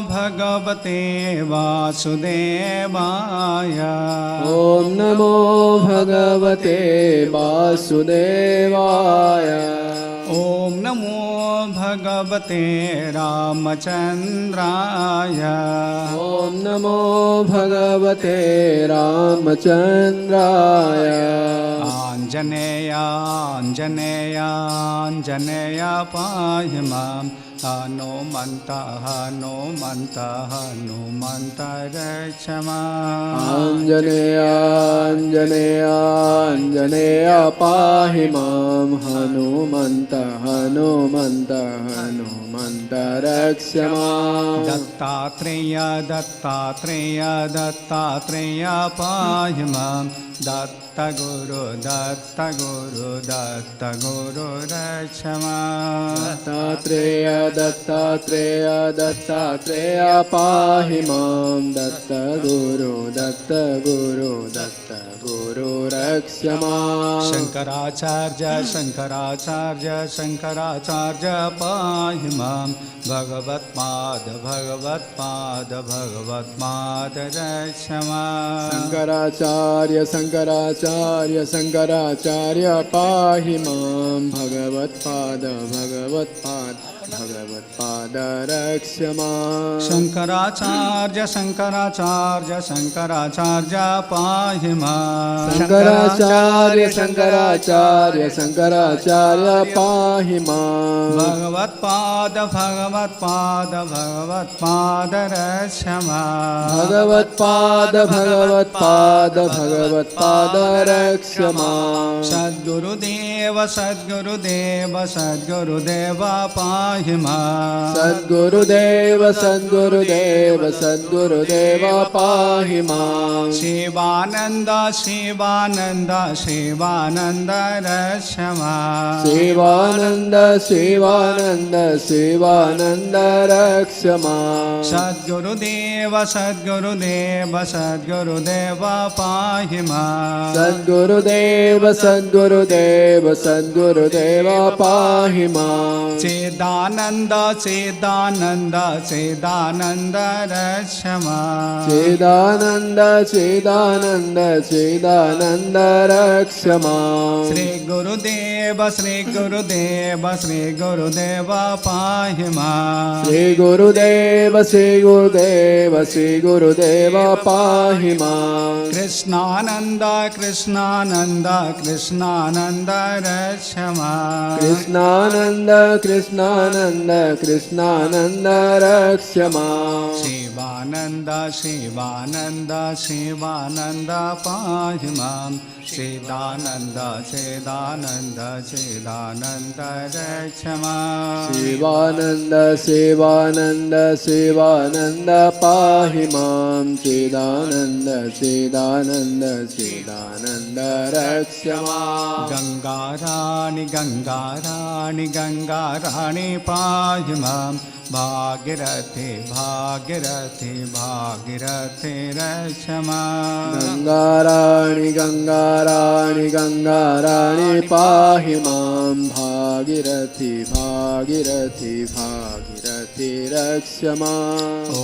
भगवते वासुदेवाय। ॐ नमो भगवते वासुदेवाय। ॐ नमो भगवते रामचन्द्राय। ॐ नमो भगवते रामचन्द्राय। आञ्जनेयाञ्जनेयाञ्जनेय पाहि मां हनुमन्त हनुमन्त हनुमन्त रक्ष माम्। आञ्जनेयाञ्जनेयाञ्जनेय पाहि मां हनुमन्त हनुमन्त हनुमन्त रक्ष माम्। दत्तात्रेय दत्तात्रेय दत्तात्रेय पाहि मां दत्तगुरु दत्तगुरु दत्तगुरु रक्ष माम्। दत्तात्रेय दत्तात्रेय दत्तात्रेय पाहि मां दत्तगुरु दत्तगुरु दत्तगुरु रक्ष माम्। शङ्कराचार्य शङ्कराचार्य शङ्कराचार्य पाहि मां भगवत्पाद भगवत्पाद भगवत्पाद रक्ष माम्। शङ्कराचार्य शङ्कराचार्य शङ्कराचार्य पाहि मां भगवत्पाद भगवत्पाद भगवत्पाद रक्ष माम्। शङ्कराचार्य शङ्कराचार्य शङ्कराचार्य पाहि मां। शङ्कराचार्य शङ्कराचार्य शङ्कराचार्य पाहि मां भगवत्पाद भगवत्पाद भगवत्पाद रक्ष माम्। भगवत्पाद भगवत्पाद भगवत्पाद रक्ष माम्। सद्गुरुदेव सद्गुरुदेव सद्गुरुदेव पाहि मां। सद्गुरुदेव सद्गुरुदेव सद्गुरुदेव पाहि मां। शिवानन्द शिवानन्द शिवानन्द रक्ष माम्। शिवानन्द शिवानन्द शिवानन्द रक्ष माम्। सद्गुरुदेव सद्गुरुदेव सद्गुरुदेव पाहि मां। सद्गुरुदेव सद्गुरुदेव सद्गुरुदेव पाहि मां। चिदानन्द चिदानन्द चिदानन्द रक्ष माम्। चिदानन्द चिदानन्द चिदानन्द रक्ष माम्। श्री गुरुदेव श्री गुरुदेव श्री गुरुदेव पाहि मां। श्री गुरुदेव श्री गुरुदेव श्री गुरुदेव पाहि मां। कृष्णानन्द कृष्णानन्द कृष्णानन्द रक्ष माम्। कृष्णानन्द कृष्णानन्द कृष्णानन्द रक्ष माम्। शिवानन्द शिवानन्द शिवानन्द पाहि मां। चिदानन्द चिदानन्द चिदानन्द रक्ष माम्। शिवानन्द शिवानन्द शिवानन्द पाहि मां। चिदानन्द चिदानन्द चिदानन्द रक्ष माम्। गङ्गाराणि गङ्गाराणि गङ्गाराणि पाहि मां। भागीरथी भागीरथी भागीरथी रक्ष माम्। गङ्गाराणि गङ्गाराणि गङ्गाराणि पाहि मां। भागीरथी भागीरथी भागीरथी रक्ष माम्। ॐ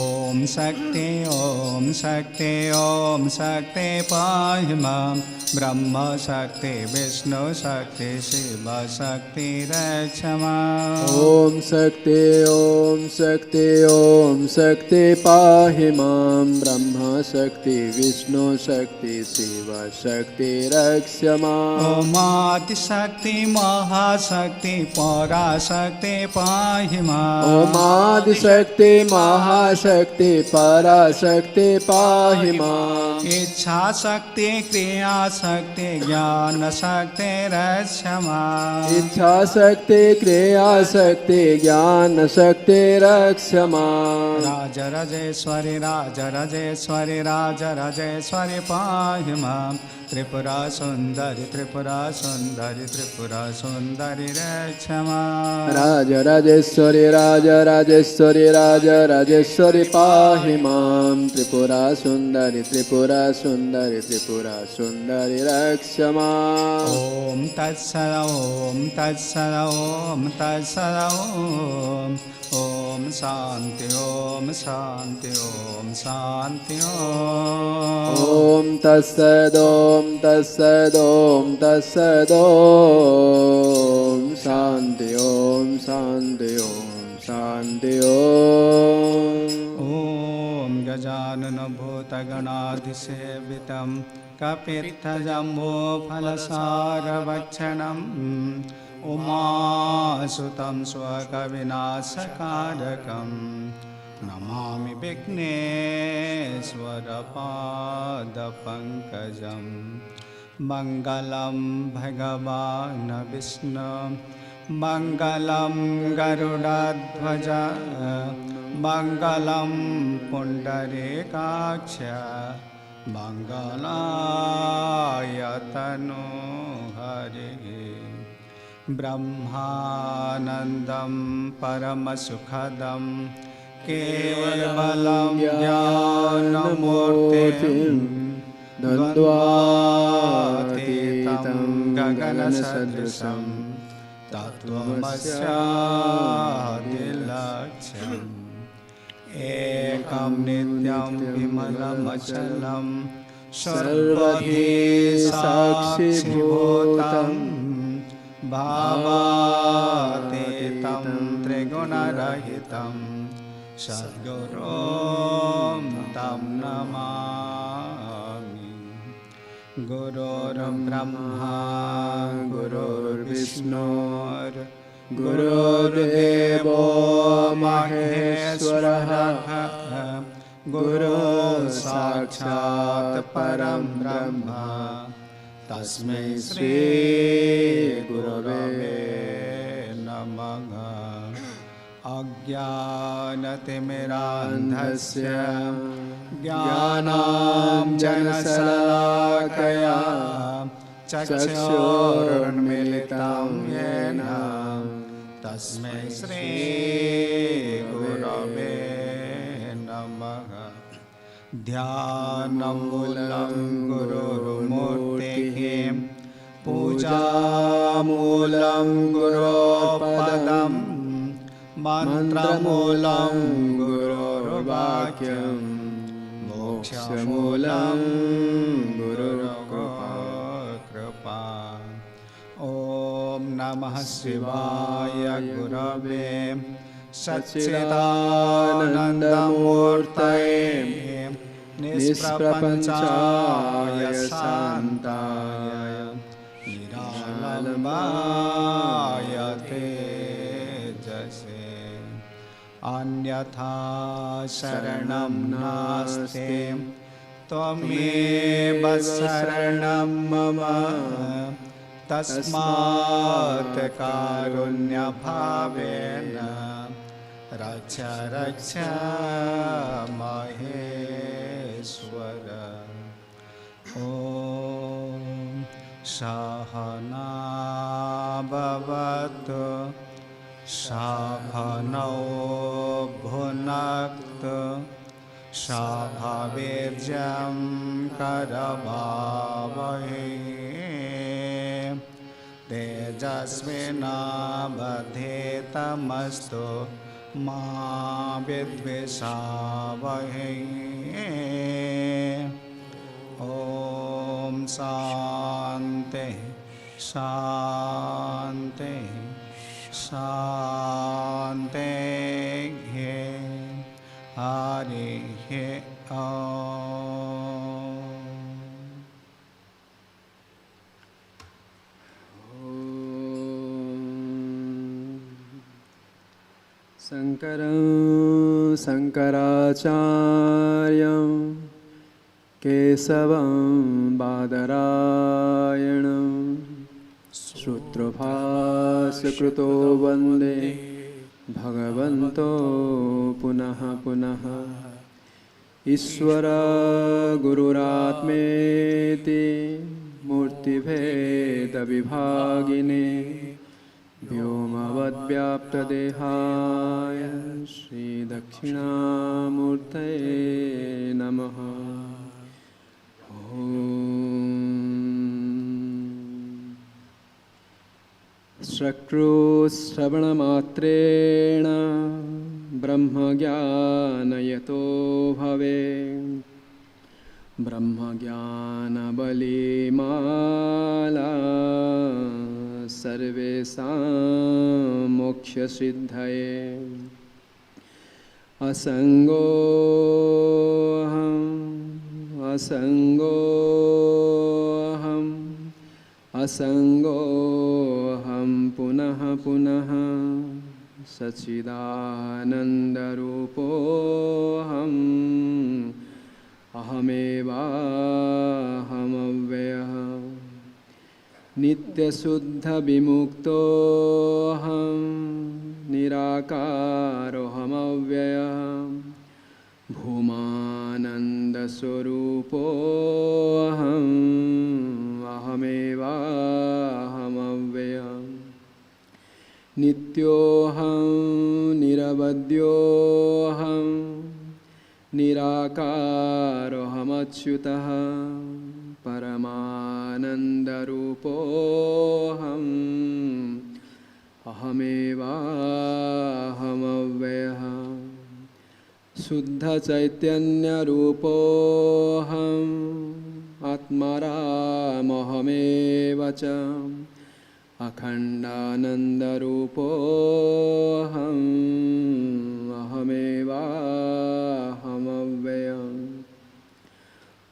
शक्ति ॐ शक्ति ॐ शक्ति पाहि मां। ब्रह्म शक्ति विष्णु शक्ति शिव शक्ति रक्ष माम्। ॐ शक्ति ॐ शक्ति ॐ शक्ति पाहि मां। ब्रह्म शक्ति विष्णु शक्ति शिव शक्ति रक्ष माम्। ॐ आदिशक्ति महाशक्ति पराशक्ति पाहि मां। ॐ आदिशक्ति महाशक्ति पराशक्ति पाहि माम्। इच्छा शक्ति क्रिया शक्ति ज्ञान शक्ति रक्ष माम्। इच्छा शक्ति क्रिया शक्ति ज्ञान शक्ति रक्ष माम्। राजराजेश्वरि राजराजेश्वरि राजराजेश्वरि पाहि मां। त्रिपुरा सुंदरी त्रिपुरा सुंदरी त्रिपुरा सुंदरी रक्ष मां। राजराजेश्वरी राजराजेश्वरी राजराजेश्वरी पाहि मां। त्रिपुरा सुंदरी त्रिपुरा सुंदरी त्रिपुरा सुंदरी रक्ष मां। ओम तत्सद ओम तत्सद ओम तत्सद ओम। ओम शांति ओम शांति ओम शांति ओम। ओम तत्सद ओम तत्सद ओम तत्सद ओम शांति ओम शांति ओम शांति ओम। ओम गजानन भूतगणाधिसेवितं कपित्थजम्बोफलसारभक्षणम् उमासुतं स्वकविनाशकारकं नमामि विघ्नेश्वरपादपङ्कजं। मङ्गलं भगवान् विष्णु मङ्गलं गरुडध्वज मङ्गलं पुण्डरीकाक्ष मङ्गलाय तनूहरिः। ब्रह्मानन्दं परमसुखदं केवलं ज्ञानमूर्तिं द्वन्द्वातीतं गगनसदृशं तत्त्वमस्यादिलक्ष्यम्। एकं नित्यं विमलमचलं सर्वधी साक्षिभूतं भावातीतं त्रिगुणरहितं सद्गुरुं तं नमामि। गुरुर्ब्रह्मा गुरुर्विष्णुर् गुरुर्देवो महेश्वरः गुरुः साक्षात् परं ब्रह्म तस्मै श्री गुरवे नमः। अज्ञानतिमिरान्धस्य ज्ञानाञ्जनशलाकया चक्षुरुन्मीलितं येन तस्मै श्री गुरवे नमः। ध्यानमूलं गुरुर्मूर्तिः पूजामूलं गुरोपदं मन्त्रमूलं गुरोर्वाक्यं मोक्षमूलं गुरुर्कृपा। ॐ नमः शिवाय गुरवे सच्चिदानन्दमूर्तये निष्प्रपञ्चाय शान्ताय निरालम्बाय तेजसे। अन्यथा शरणं नास्ति त्वमेव शरणं मम। तस्मात् कारुण्यभावेन रक्ष रक्ष महेश्वर। ॐ सहना भवतु सहनौ भुनक्तु सह वीर्यं करवावहै तेजस्विनावधीतमस्तु मा विद्विषावहै। ॐ शान्ति शान्ति शान्तिः। हरिः शङ्करं शङ्कराचार्यं केशवं बादरायणं सूत्रभाष्यकृतो वन्दे भगवन्तो पुनः पुनः। ईश्वर गुरुरात्मेति मूर्तिभेदविभागिने व्योमवद्व्याप्तदेहाय श्रीदक्षिणामूर्तये नमः। श्रक्रुश्रवणमात्रेण ब्रह्मज्ञानयतो भवेत्। ब्रह्मज्ञानबलिमाला सर्वेषां मोक्षसिद्धये। असङ्गोऽहं पुनः पुनः सच्चिदानन्दरूपोऽहम् अहमेवाहमव्ययः। नित्यशुद्धविमुक्तोऽहं निराकारोऽहमव्ययः। भूमानन्दस्वरूपोऽहम् अहमेवाहमव्ययः। नित्योऽहं निरवध्योऽहं निराकारोऽहमच्युतः। परमानन्दरूपोऽहम् अहमेवाहमव्ययः। शुद्धचैतन्यरूपोऽहम् आत्मारामहमेव च। अखण्डानन्दरूपोऽहम् अहमेवाहमव्ययः।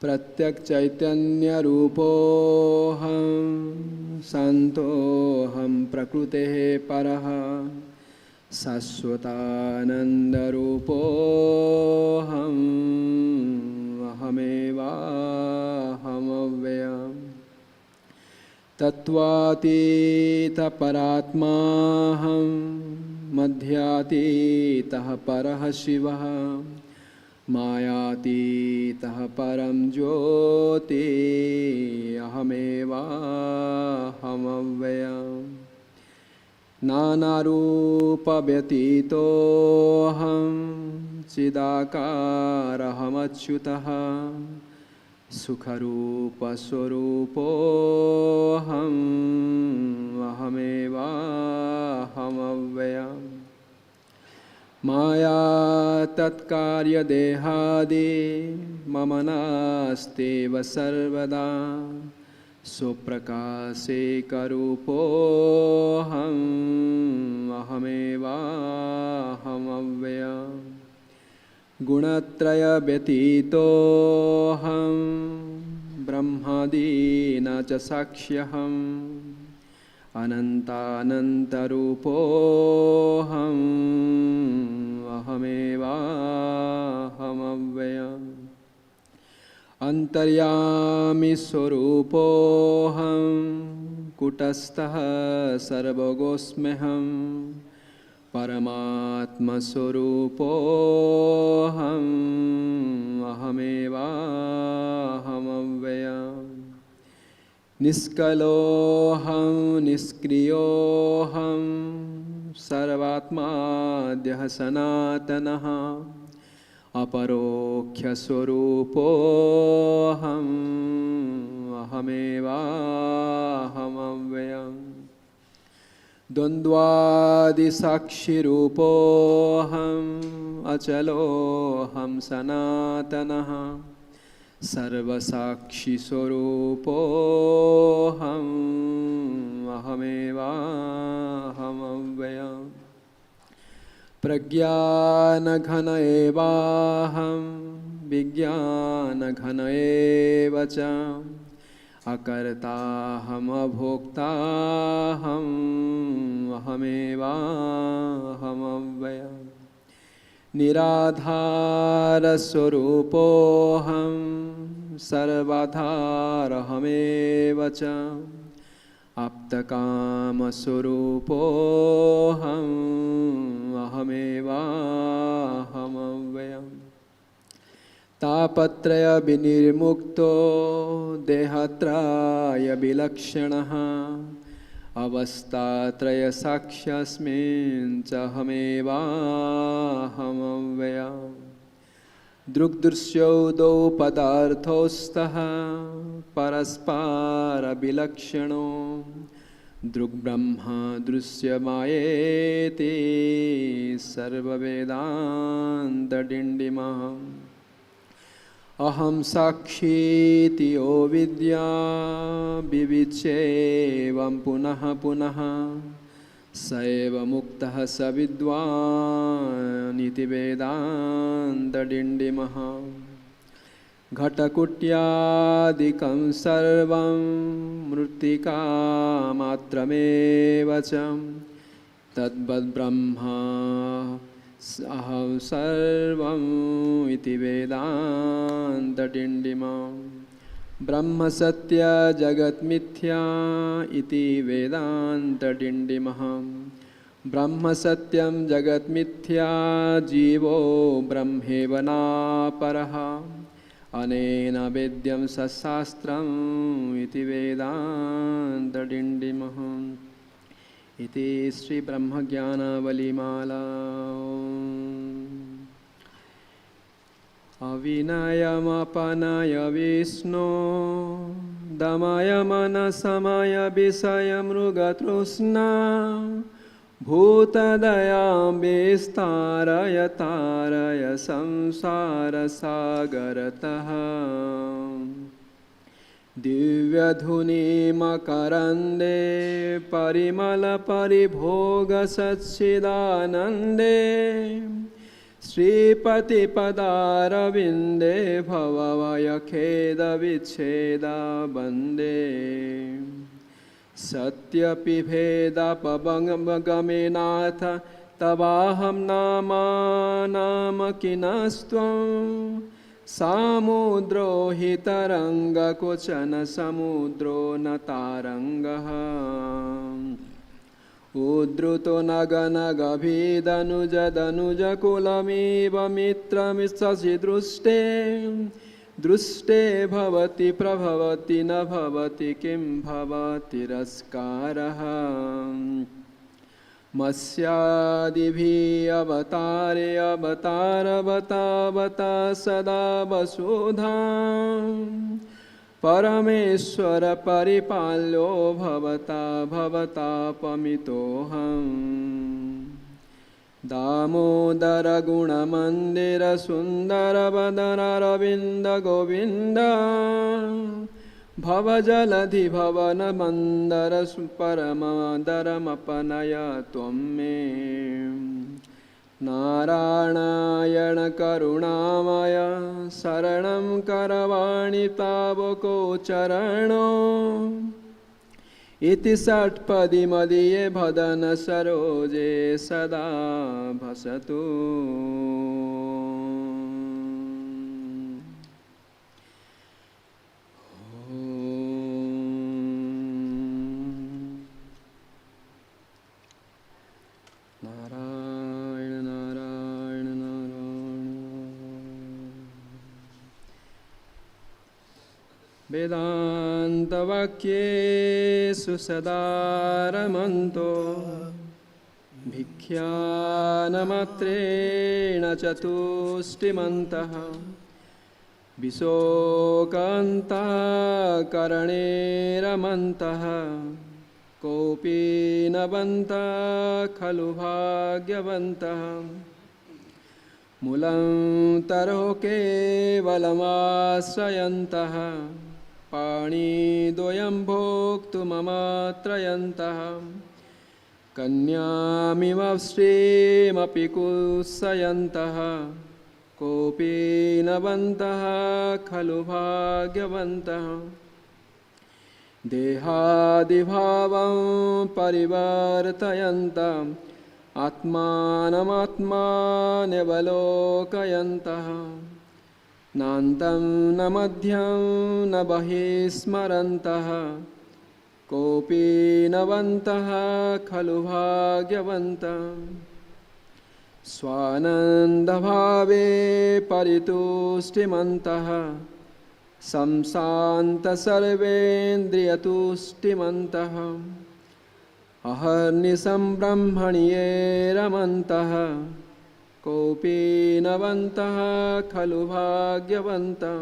प्रत्यक्चैतन्यरूपोऽहं शान्तोऽहं प्रकृतेः परः। शाश्वतानन्दरूपोऽहम् अहमेवाहमव्ययः। तत्त्वातीतपरात्माहं मध्यातीतः परः शिवः। मायातीतः परं ज्योति अहमेवाहमव्ययः। नानारूपव्यतीतोऽहं चिदाकारहमच्युतः। सुखरूपस्वरूपोऽहम् अहमेवाहमव्ययः। माया तत्कार्यदेहादि मम नास्त्येव सर्वदा। स्वप्रकाशेकरूपोऽहम् अहमेवाहमव्ययः। गुणत्रयव्यतीतोऽहं ब्रह्मादीना च साक्ष्यहम्। अनन्तानन्तरूपोऽहम् अहमेवाहमव्ययः। अन्तर्यामि स्वरूपोऽहं कुटस्थः सर्वगोऽस्म्यहम्। परमात्मस्वरूपोऽहम् अहमेवाहमव्ययः। निष्कलोऽहं निष्क्रियोऽहं सर्वात्माद्यः सनातनः। अपरोक्षस्वरूपोऽहम् अहमेवाहमव्ययः। द्वन्द्वादिसाक्षिरूपोऽहम् अचलोऽहं सनातनः। सर्वसाक्षिस्वरूपोऽहम् अहमेवाहमव्ययः। प्रज्ञानघन एवाहं विज्ञानघन एव च। अकर्ताहमभोक्ताहम् अहमेवाहमव्ययः। निराधारस्वरूपोऽहं सर्वाधारहमेव च। आप्तकामस्वरूपोऽहम् अहमेवाहमव्ययः। तापत्रय विनिर्मुक्तो देहत्रय विलक्षणः अवस्थात्रय साक्ष्यस्मिन् च हमेवाहमव्ययम् दृग्दृश्यौ द्वौ पदार्थौ स्तः परस्परविलक्षणो दृग्ब्रह्म दृश्यमायेति सर्ववेदान्तडिण्डिमः अहं साक्षीति यो विद्या विविच्येवं पुनः पुनः स एव मुक्तः स विद्वान् इति वेदान्तडिण्डिमः घटकुट्यादिकं सर्वं मृत्तिकामात्रमेव च तद्वद्ब्रह्म अहं सर्वम् इति वेदान्तडिण्डिमः ब्रह्म सत्य जगन्मिथ्या इति वेदान्तडिण्डिमः ब्रह्म सत्यं जगन्मिथ्या जीवो ब्रह्मेव नापरः अनेन वेद्यं सशास्त्रम् इति वेदान्तडिण्डिमः इति श्री ब्रह्मज्ञानावलीमाला अविनयमपनय विष्णो दमय मनसमय विषय मृगतृष्णा भूतदयां विस्तारय तारय संसारसागरतः दिव्यधुनि मकरन्दे परिमलपरिभोगसच्चिदानन्दे श्रीपतिपदारविन्दे भवभयखेदविच्छेदा वन्दे सत्यपिभेदपगमेनाथ तवाहं नामानामकिनस्त्वं सामुद्रो हि तरङ्गकोचन समुद्रो न तारङ्गः उद्धृतो नगनगभिदनुजदनुजकुलमिव मित्रमिच्छसि दृष्टे दृष्टे भवति प्रभवति न भवति किं भवति तिरस्कारः मत्स्यादिभिः अवतारे अवतारवतावता सदा वसुधां परमेश्वर परिपाल्यो भवता भवतापमितोऽहम् दामोदर गुणमन्दिर सुन्दर वदन रविन्द गोविन्द भवजलधि भवन मन्दर परमदरमपनय त्वं मे नारायण करुणामय शरणं करवाणि तावको चरणो इति षट्पदी मदीये भदन सरोजे सदा भसतु वेदान्तवाक्येषु सदा रमन्तो भिख्यानमात्रेण चतुष्टिमन्तः विशोकान्तःकरणे रमन्तः कोऽपि न बन्तः खलु भाग्यवन्तः मूलं तरो केवलमाश्रयन्तः पाणिद्वयं भोक्तुममात्रयन्तः कन्यामिव श्रीमपि कुत्सयन्तः कोऽपि न बन्तः खलु भाग्यवन्तः देहादिभावं परिवर्तयन्तः आत्मानमात्मानवलोकयन्तः नान्तं न मध्यं न बहिस्मरन्तः कोऽपि न बन्तः खलु भाग्यवन्तः स्वानन्दभावे परितुष्टिमन्तः संशान्तसर्वेन्द्रियतुष्टिमन्तः अहर्निशं ब्रह्मणि ये रमन्तः कौपीनवन्तः खलु भाग्यवन्तः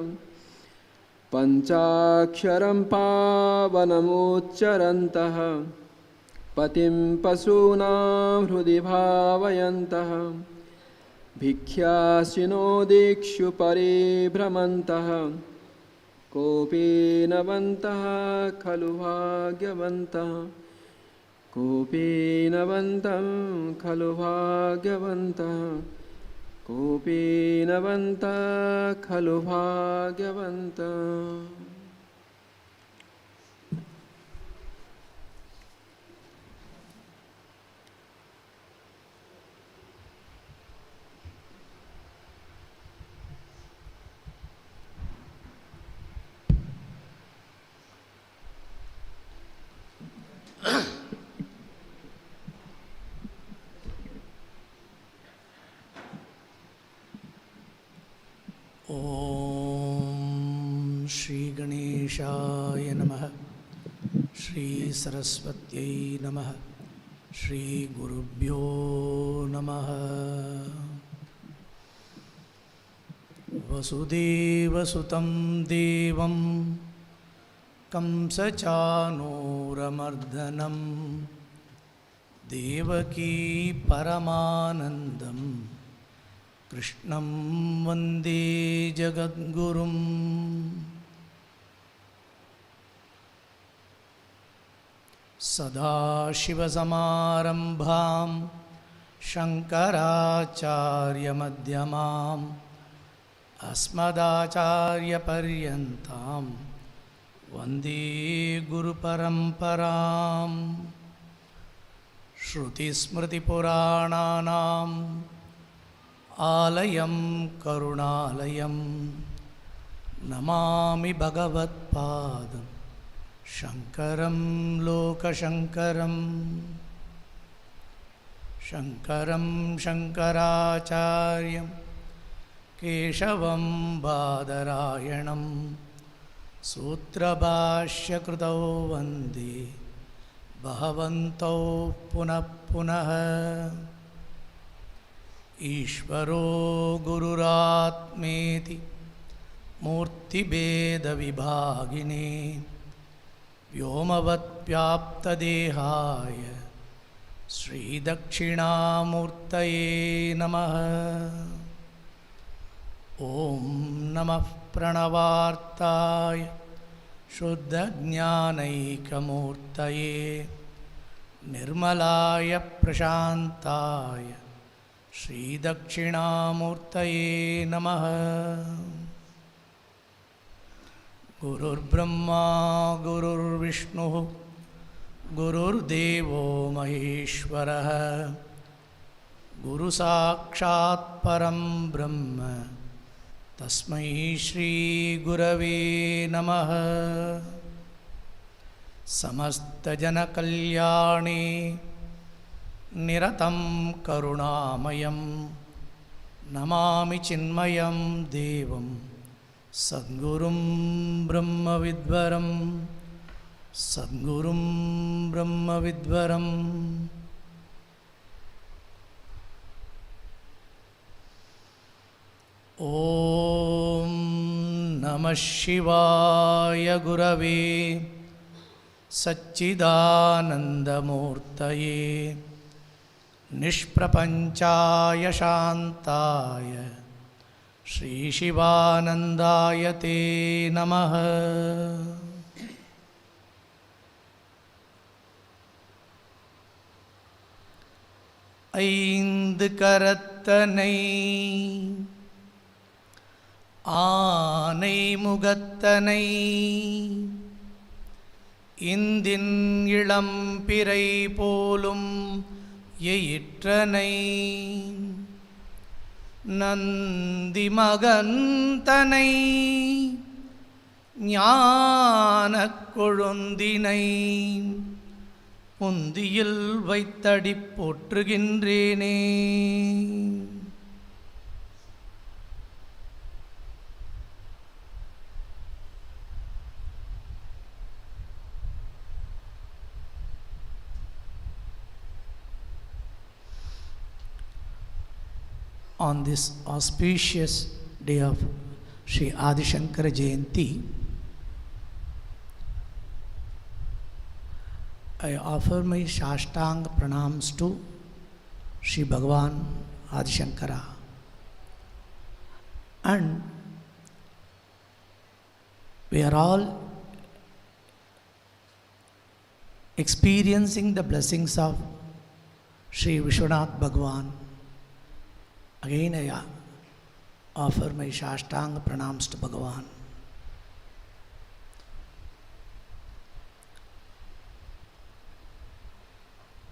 पञ्चाक्षरं पावनमुच्चरन्तः पतिं पशूनां हृदि भावयन्तः भिक्षासिनो दीक्षु परिभ्रमन्तः कौपीनवन्तः खलु भाग्यवन्तः कौपीनवन्तं खलु भाग्यवन्तः कौपीनवन्तः खलु भाग्यवन्तः। ॐ श्री गणेशाय नमः। श्री सरस्वत्यै नमः। श्री गुरुभ्यो नमः। वसुदेवसुतं देवं कंसचाणूरमर्दनं देवकी परमानन्दं कृष्णं वन्दे जगद्गुरुं। सदाशिवसमारम्भां शङ्कराचार्यमध्यमाम् अस्मदाचार्यपर्यन्तां वन्दे गुरुपरम्पराम्। श्रुतिस्मृतिपुराणानाम् आलयं करुणालयं नमामि भगवत्पादं शङ्करं लोकशङ्करं। शङ्करं शङ्कराचार्यं केशवं बादरायणं सूत्रभाष्यकृतौ वन्दे भगवन्तौ पुनः पुनः। ईश्वरो गुरुरात्मेति मूर्तिभेदविभागिने व्योमवद्व्याप्तदेहाय श्रीदक्षिणामूर्तये नमः। ॐ नमः प्रणवार्ताय शुद्धज्ञानैकमूर्तये निर्मलाय प्रशान्ताय श्रीदक्षिणामूर्तये नमः। गुरुर्ब्रह्मा गुरुर्विष्णुः गुरुर्देवो महेश्वरः गुरुसाक्षात् परं ब्रह्म तस्मै श्रीगुरवे नमः। समस्तजनकल्याणे निरतं करुणामयं नमामि चिन्मयं देवं सद्गुरुं ब्रह्मविद्वरं सद्गुरुं ब्रह्मविद्वरम्। ॐ नमः शिवाय गुरवे सच्चिदानन्दमूर्तये निष्प्रपञ्चाय शान्ताय श्रीशिवानन्दाय ते नमः। ஐந்து கரத்தனை ஆனை முகத்தனை இந்தின் இளம்பிறை போலும் எயிற்றனை நந்தி மகந்தனை ஞானக் கொழுந்தினை புந்தியில் வைத்தடி போற்றுகின்றேனே. on this auspicious day of Sri Adi Shankaracharya Jayanti, I offer my Shashtanga pranams to Sri Bhagavan Adi Shankara, and we are all experiencing the blessings of Sri Vishwanath Bhagavan. Again I offer my Shashtanga pranams to Bhagavan.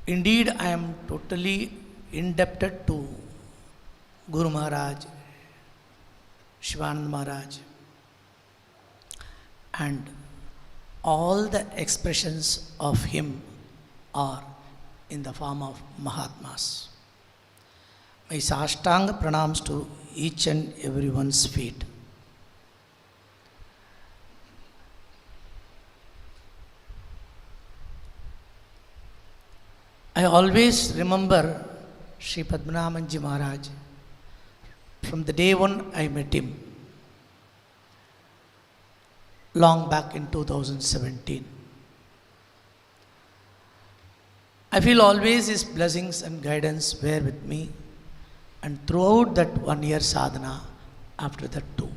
Indeed, I am totally indebted to Guru Maharaj, Shivananda Maharaj, and all the expressions of him are in the form of Mahatmas. My Sashtanga pranams to each and everyone's feet. I always remember Sri Padmanabhanji Maharaj from the day when I met him, long back in 2017. I feel always his blessings and guidance were with me, and throughout that 1 year sadhana, after that too.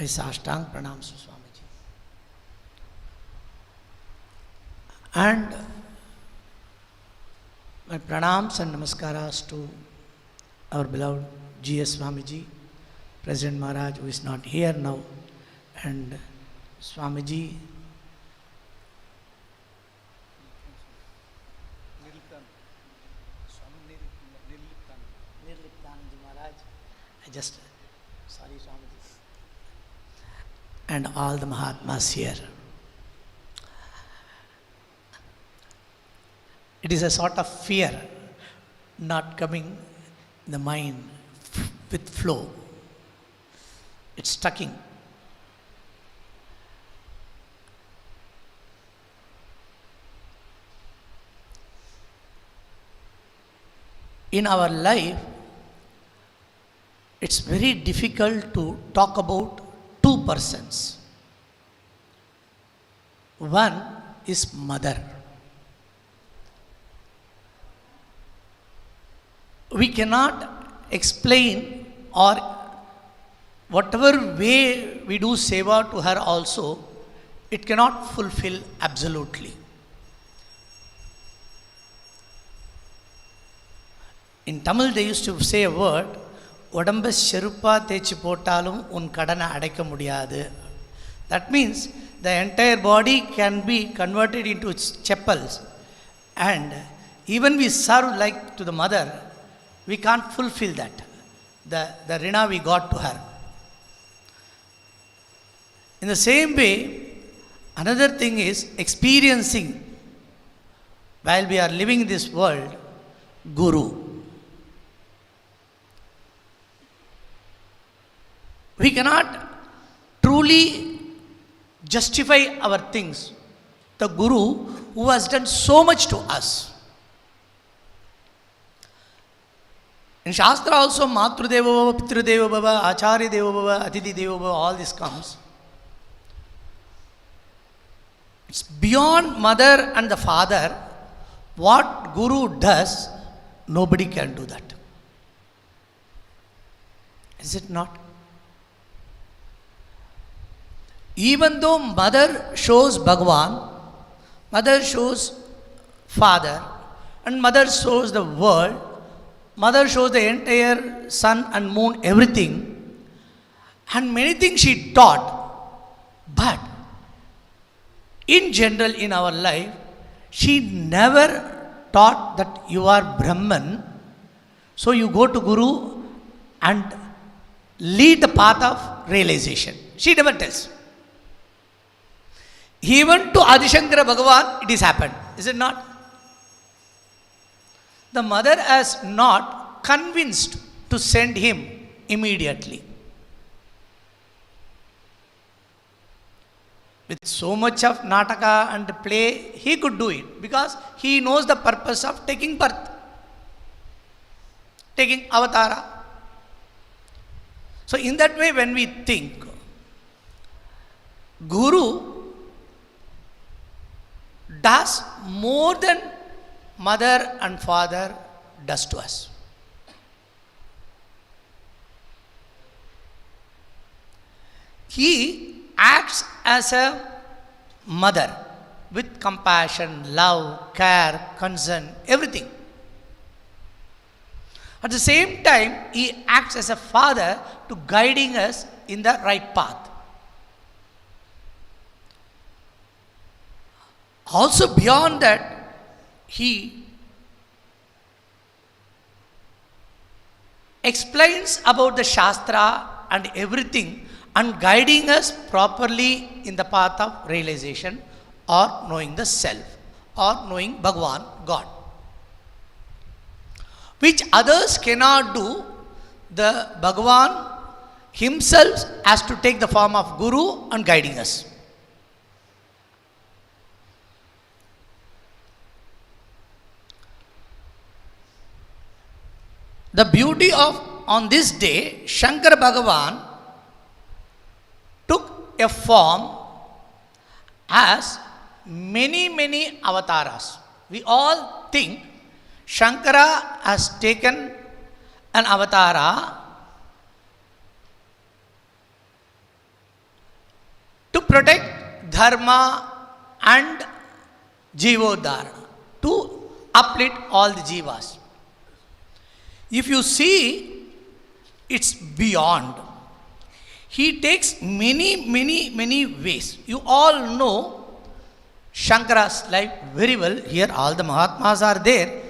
My Sashtang pranams to Swamiji. And my pranams and namaskaras to our beloved G.S. Swamiji, President Maharaj, who is not here now, and Swamiji, and all the Mahatmas here. It is a sort of fear not coming in the mind with flow. It's stucking. In our life, it's very difficult to talk about two persons. One is mother. We cannot explain, or whatever way we do seva to her also, it cannot fulfill absolutely. In Tamil they used to say a word, "Odamba Sheruppa Techi Potalum un kadana adeka mudiyadu." That means the entire body can be converted into chapels, and even we serve like to the mother, we can't fulfill that, the rina we got to her. In the same way, another thing is experiencing, while we are living in this world, Guru. We cannot truly justify our things. The Guru who has done so much to us. In Shastra also, Matrudeva Bhava, Pitrudeva Bhava, Acharya Deva Bhava, Atidhi Deva Bhava, all this comes. It's beyond mother and the father. What Guru does, nobody can do that. Is it not? Even though mother shows Bhagavan, mother shows father, and mother shows the world, mother shows the entire sun and moon, everything, and many things she taught, but in general in our life, she never taught that you are Brahman, so you go to Guru and lead the path of realization. She never tells. Even to Adi Shankara Bhagavan, it is happened. Is it not? The mother has not convinced to send him immediately. With so much of nataka and play, he could do it because he knows the purpose of taking birth. taking avatara. So in that way, when we think, Guru does more than mother and father does to us. He acts as a mother with compassion, love, care, concern, everything. At the same time, he acts as a father to guiding us in the right path. Also beyond that, he explains about the Shastra and everything and guiding us properly in the path of realization or knowing the self or knowing Bhagavan, God. Which others cannot do, the Bhagavan himself has to take the form of Guru and guiding us. The beauty of on this day, Shankara Bhagavan took a form as many avatars. We all think Shankara has taken an avatara to protect dharma and jivodhara, to uplift all the jivas. If you see, it's beyond. He takes many ways. You all know Shankara's life very well. Here all the Mahatmas are there.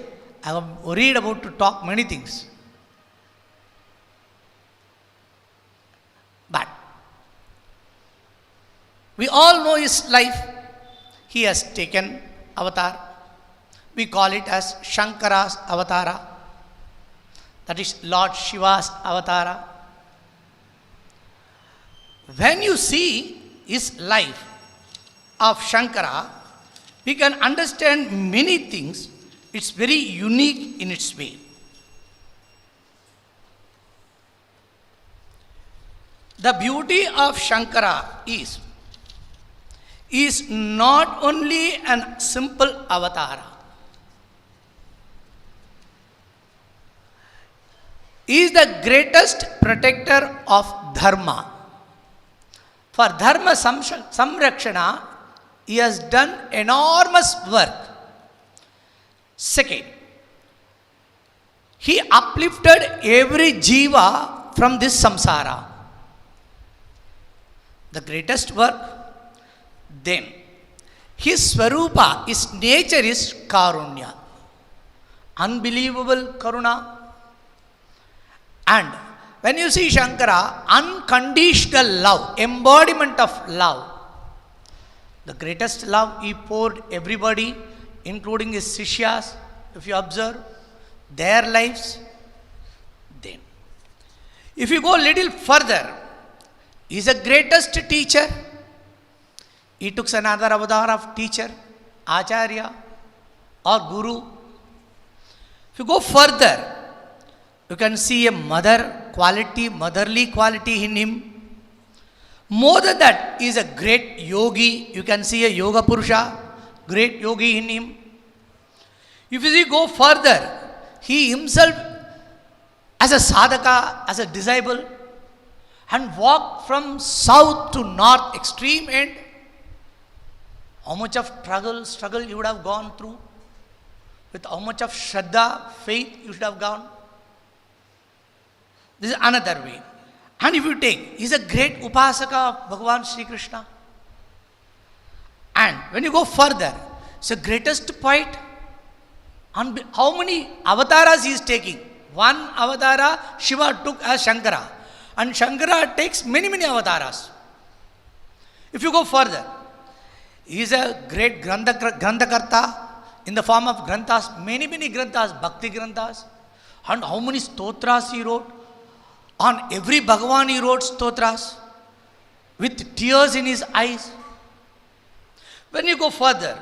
I am worried about to talk many things. But we all know his life. He has taken avatar. We call it as Shankara's avatara. That is Lord Shiva's avatara. When you see his life of Shankara, we can understand many things. It's very unique in its way. The beauty of Shankara is not only a simple avatara. He is the greatest protector of dharma. For dharma samrakshana, he has done enormous work. Second, he uplifted every jiva from this samsara. The greatest work. Then, his swarupa, his nature is karunya. Unbelievable karuna. And when you see Shankara, unconditional love, embodiment of love. The greatest love he poured everybody, including his sishyas, if you observe their lives. Then, if you go a little further, he is the greatest teacher. He took another avatar of teacher, acharya or guru. If you go further, you can see a motherly quality in him. More than that, he is a great yogi. You can see a yoga purusha, great yogi in him. If you go further, he himself as a sadhaka, as a disciple, and walked from south to north, extreme end. How much of struggle you would have gone through? With how much of shraddha, faith you should have gone? This is another way. And if you take, he is a great upasaka of Bhagavan Sri Krishna. And when you go further, it's the greatest poet. How many avatars he is taking? One avatara Shiva took as Shankara. And Shankara takes many avatars. If you go further, he is a great Grandakarta in the form of Granthas, many Granthas, Bhakti Granthas. And how many stotras he wrote? On every Bhagavan he wrote stotras with tears in his eyes. When you go further,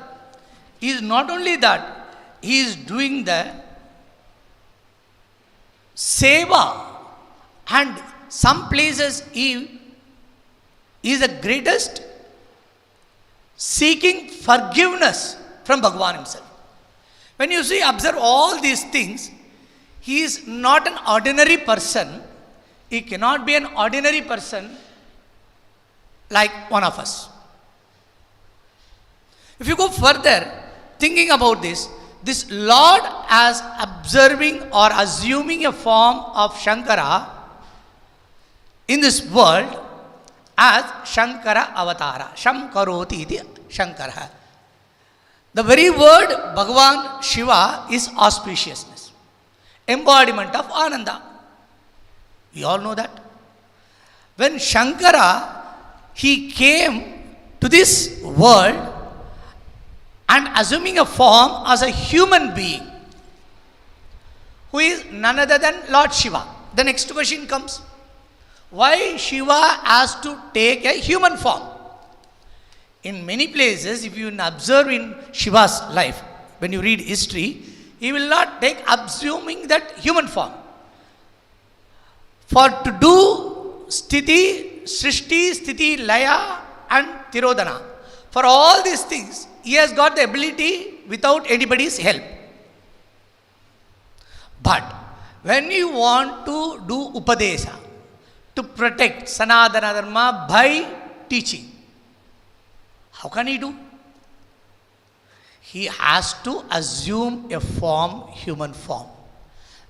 he is not only that, he is doing the seva, and some places he is the greatest seeking forgiveness from Bhagavan himself. When you see, observe all these things, he is not an ordinary person. He cannot be an ordinary person like one of us. If you go further, thinking about this Lord as observing or assuming a form of Shankara in this world as Shankara Avatara. Shamkaroti iti Shankara. The very word Bhagavan Shiva is auspiciousness, embodiment of Ananda. We all know that. When Shankara, he came to this world and assuming a form as a human being, who is none other than Lord Shiva. The next question comes, why Shiva has to take a human form? In many places, if you observe in Shiva's life, when you read history, he will not take assuming that human form. For to do Sthiti, Srishti, Sthiti, Laya and Tirodhana, for all these things, he has got the ability without anybody's help. But when you want to do Upadesha, to protect Sanatana Dharma by teaching, how can he do? He has to assume a form, human form.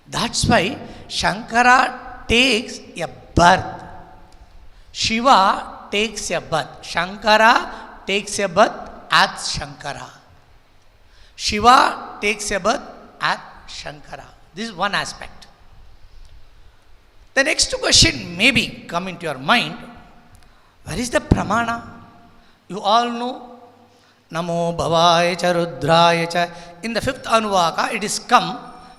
That's why Shankara takes a birth. Shiva takes a birth. Shankara takes a birth at Shankara. Shiva takes a birth at Shankara. This is one aspect. The next question may be come into your mind, where is the pramana? You all know, Namo Bhavaya Cha Rudraya Cha. In the fifth Anuvaka, it is come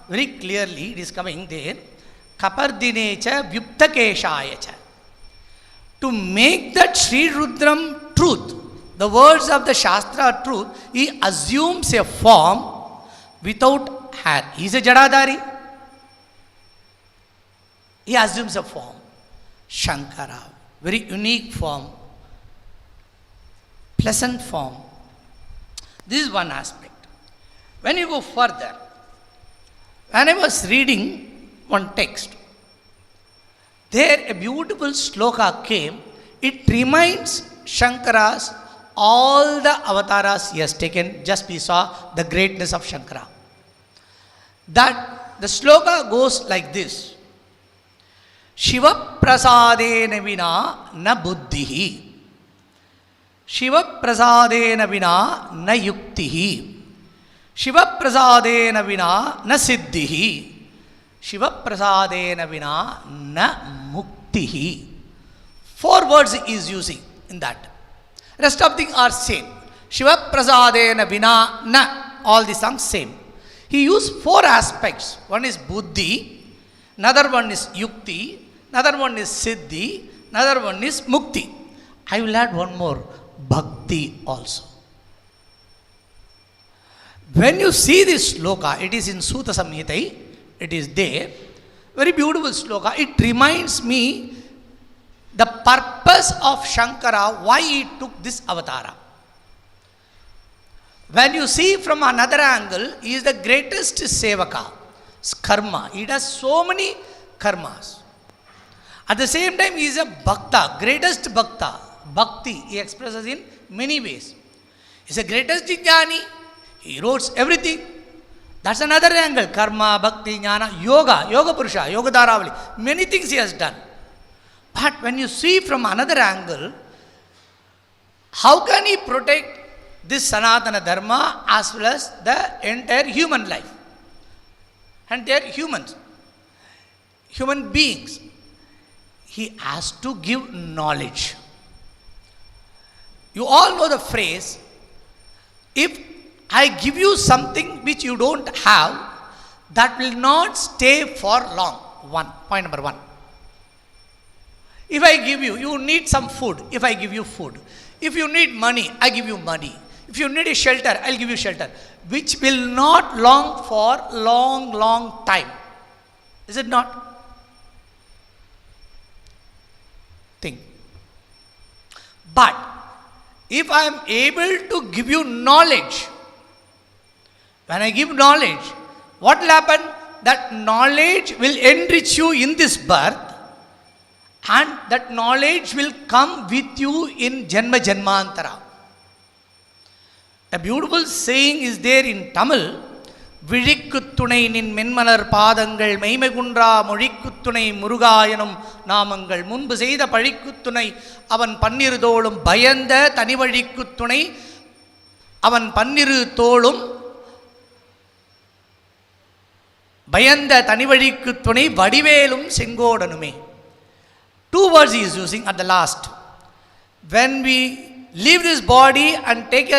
very clearly, it is coming there, Kapardine Cha Vyuptakeshaya Cha. To make that Sri Rudram truth, the words of the Shastra are truth, he assumes a form without hair. He is a Jadadari. He assumes a form. Shankara, very unique form, pleasant form. This is one aspect. When you go further, when I was reading one text, there a beautiful sloka came. It reminds Shankara's all the avatars he has taken. Just we saw the greatness of Shankara. That the sloka goes like this. Shiva prasadena vina na buddhihi. Shiva prasadena vina na yuktihi. Shiva prasadena vina na siddhihi. Shiva prasadena vina na muktihi. 4 words he is using in that. Rest of things are same. Shiva prasadena vina na. All the songs same. He used 4 aspects. One is buddhi, another one is yukti, another one is siddhi, another one is mukti. I will add one more, bhakti also. When you see this sloka, it is in Sutta Samhita, it is there. Very beautiful sloka. It reminds me the purpose of Shankara, why he took this avatara. When you see from another angle, he is the greatest sevaka, karma. He does so many karmas. At the same time, he is a bhakta, greatest bhakta. Bhakti, he expresses in many ways. He is the greatest jnani. He wrote everything. That's another angle. Karma, bhakti, jnana, yoga, yoga purusha, yoga dharavali. Many things he has done. But when you see from another angle, how can he protect this Sanatana Dharma as well as the entire human life? Entire humans, human beings. He has to give knowledge. You all know the phrase, if I give you something which you don't have, that will not stay for long. Point number 1. If I give you, you need some food. If I give you food. If you need money, I give you money. If you need a shelter, I'll give you shelter. Which will not long for long time. Is it not? Think. But if I am able to give you knowledge, when I give knowledge, what will happen? That knowledge will enrich you in this birth, and that knowledge will come with you in Janma Janmantara. A beautiful saying is there in Tamil. விழிக்குத்துணை நின் மென்மலர் பாதங்கள் மெய்மைகுன்றா மொழிக்குத்துணை முருகாயனும் நாமங்கள் முன்பு செய்த பழிக்குத்துணை அவன் பன்னிரு தோளும் பயந்த தனிவழிக்குத்துணை அவன் பன்னிரு தோளும் பயந்த தனிவழிக்குத்துணை வடிவேலும் செங்கோடனுமே. 2 words he is using at the last. When we leave this body and take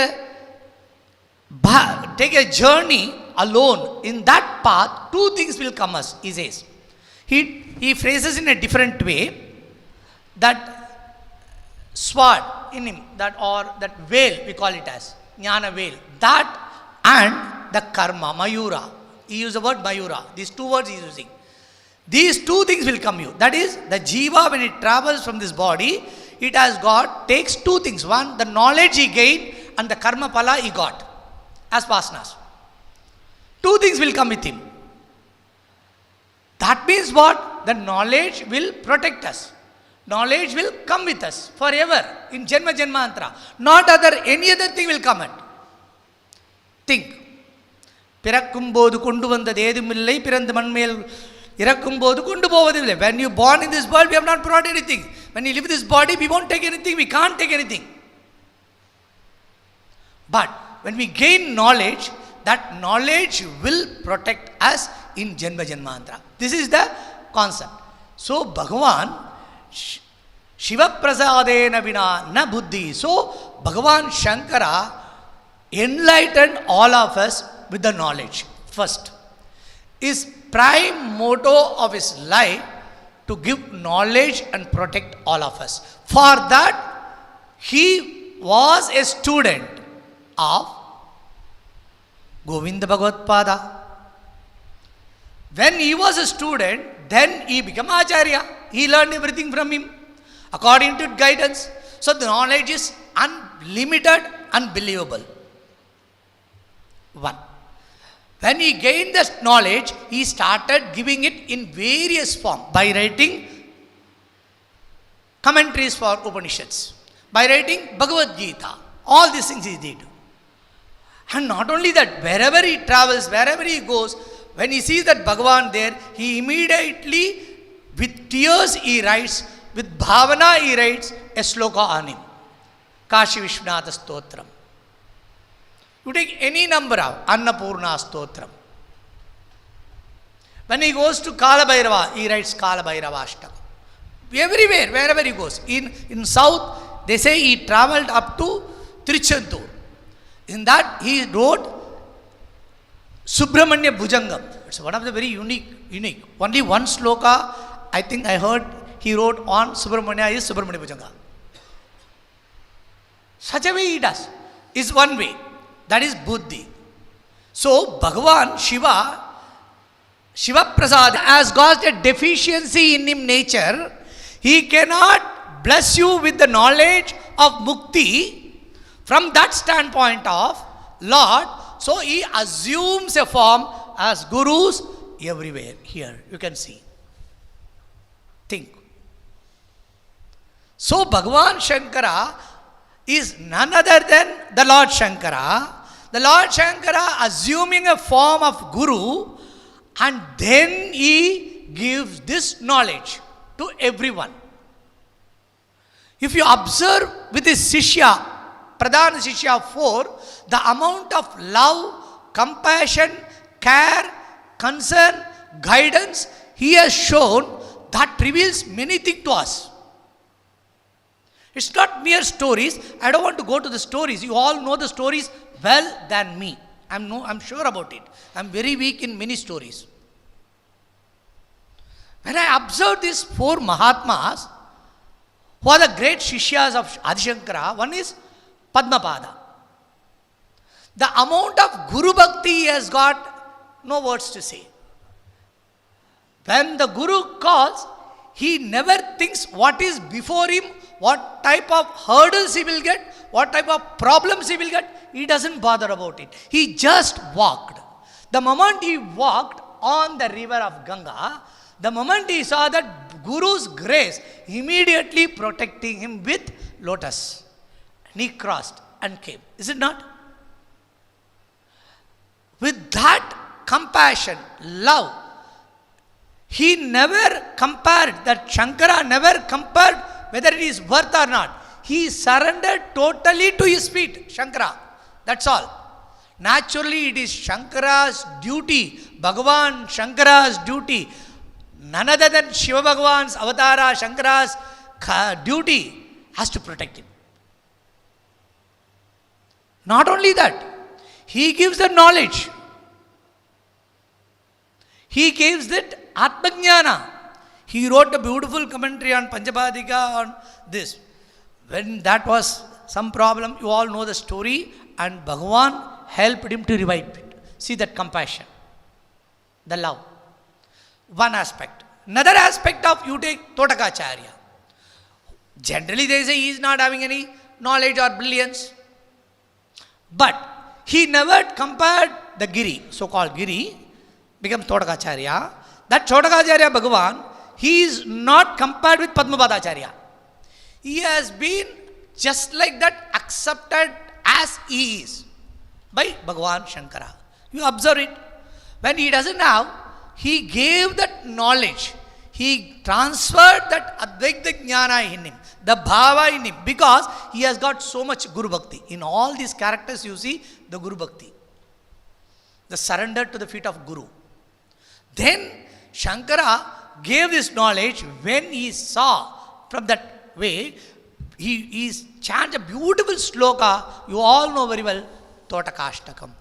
a journey alone in that path, 2 things will come us, he says. He phrases in a different way that sword in him, that veil, we call it as jnana veil, that and the karma, mayura. He used the word mayura. These 2 words he is using. These 2 things will come you. That is, the jiva, when it travels from this body, it has got, takes 2 things. One, the knowledge he gained, and the karma pala he got as vasanas. 2 things will come with him. That means what? The knowledge will protect us. Knowledge will come with us forever in Janma Janmantara. Not any other thing will come at. Think. பிறக்கும்போது கொண்டு வந்தது ஏதுமில்லை பிறந்து மண்மேல் இறக்கும்போது கொண்டு போவதில்லை. When you born in this world, we have not brought anything. When you leave this body, we won't take anything. We can't take anything. But when we gain knowledge, that knowledge will protect us in Janma Janmantara. This is the concept. So Bhagavan Shiva Prasadena Vina Na Buddhi. So Bhagavan Shankara enlightened all of us with the knowledge. First, his prime motto of his life to give knowledge and protect all of us. For that, he was a student of Govinda Bhagavad Pada. When he was a student, then he became Acharya. He learned everything from him according to guidance. So the knowledge is unlimited, unbelievable. 1. When he gained this knowledge, he started giving it in various forms by writing commentaries for Upanishads, by writing Bhagavad Gita. All these things he did. And not only that, wherever he travels, wherever he goes, when he sees that Bhagavan there, he immediately, with tears he writes, with bhavana he writes a sloka on him. Kashi Vishwanatha Stotram. You take any number of Annapurna Stotram. When he goes to Kala Bhairava, he writes Kala Bhairava Ashtaka. Everywhere, wherever he goes. In south, they say he travelled up to Trichandur. In that, he wrote Subramanya Bhujangam. It's one of the very unique. Only one sloka, I think I heard he wrote on Subramanya is Subramanya Bhujanga. Such a way he does. Is one way. That is buddhi. So, Bhagavan Shiva Prasad has got a deficiency in him nature. He cannot bless you with the knowledge of mukti from that standpoint of Lord. So, he assumes a form as gurus everywhere. Here, you can see. Think. So, Bhagavan Shankara is none other than the Lord Shankara. The Lord Shankara assuming a form of guru, and then he gives this knowledge to everyone. If you observe with his Shishya, Pradhana Shishya 4, the amount of love, compassion, care, concern, guidance he has shown, that reveals many things to us. It's not mere stories. I don't want to go to the stories. You all know the stories well than me. I'm sure about it. I'm very weak in many stories. When I observe these 4 Mahatmas, who are the great Shishyas of Adi Shankara, one is Padmapada. The amount of Guru Bhakti he has got, no words to say. When the Guru calls, he never thinks what is before him, what type of hurdles he will get, what type of problems he will get. He doesn't bother about it. He just walked. The moment he walked on the river of Ganga, the moment he saw that Guru's grace immediately protecting him with lotus, and he crossed and came. Is it not? With that compassion, love, he never compared, that Shankara never compared whether it is worth or not. He surrendered totally to his feet, Shankara. That's all. Naturally, it is Shankara's duty, Bhagavan Shankara's duty, none other than Shiva Bhagavan's avatara, Shankara's duty has to protect him. Not only that, he gives the knowledge. He gives that Atmajnana. He wrote a beautiful commentary on Panchapadika on this. When that was some problem, you all know the story, and Bhagavan helped him to revive it. See that compassion, the love. One aspect. Another aspect of, you take Totakacharya. Generally they say he is not having any knowledge or brilliance. But he never compared the Giri, so-called Giri, becomes Totakacharya. That Totakacharya Bhagavan, he is not compared with Padmapadacharya. He has been just like that, accepted as he is by Bhagavan Shankara. You observe it. When he doesn't have, he gave that knowledge. He transferred that Advaita Jnana in him, the Bhava in him, because he has got so much Guru Bhakti. In all these characters you see the Guru Bhakti, the surrender to the feet of Guru. Then Shankara gave this knowledge when he saw from that way. He chanted a beautiful sloka, you all know very well, Totakashtakam.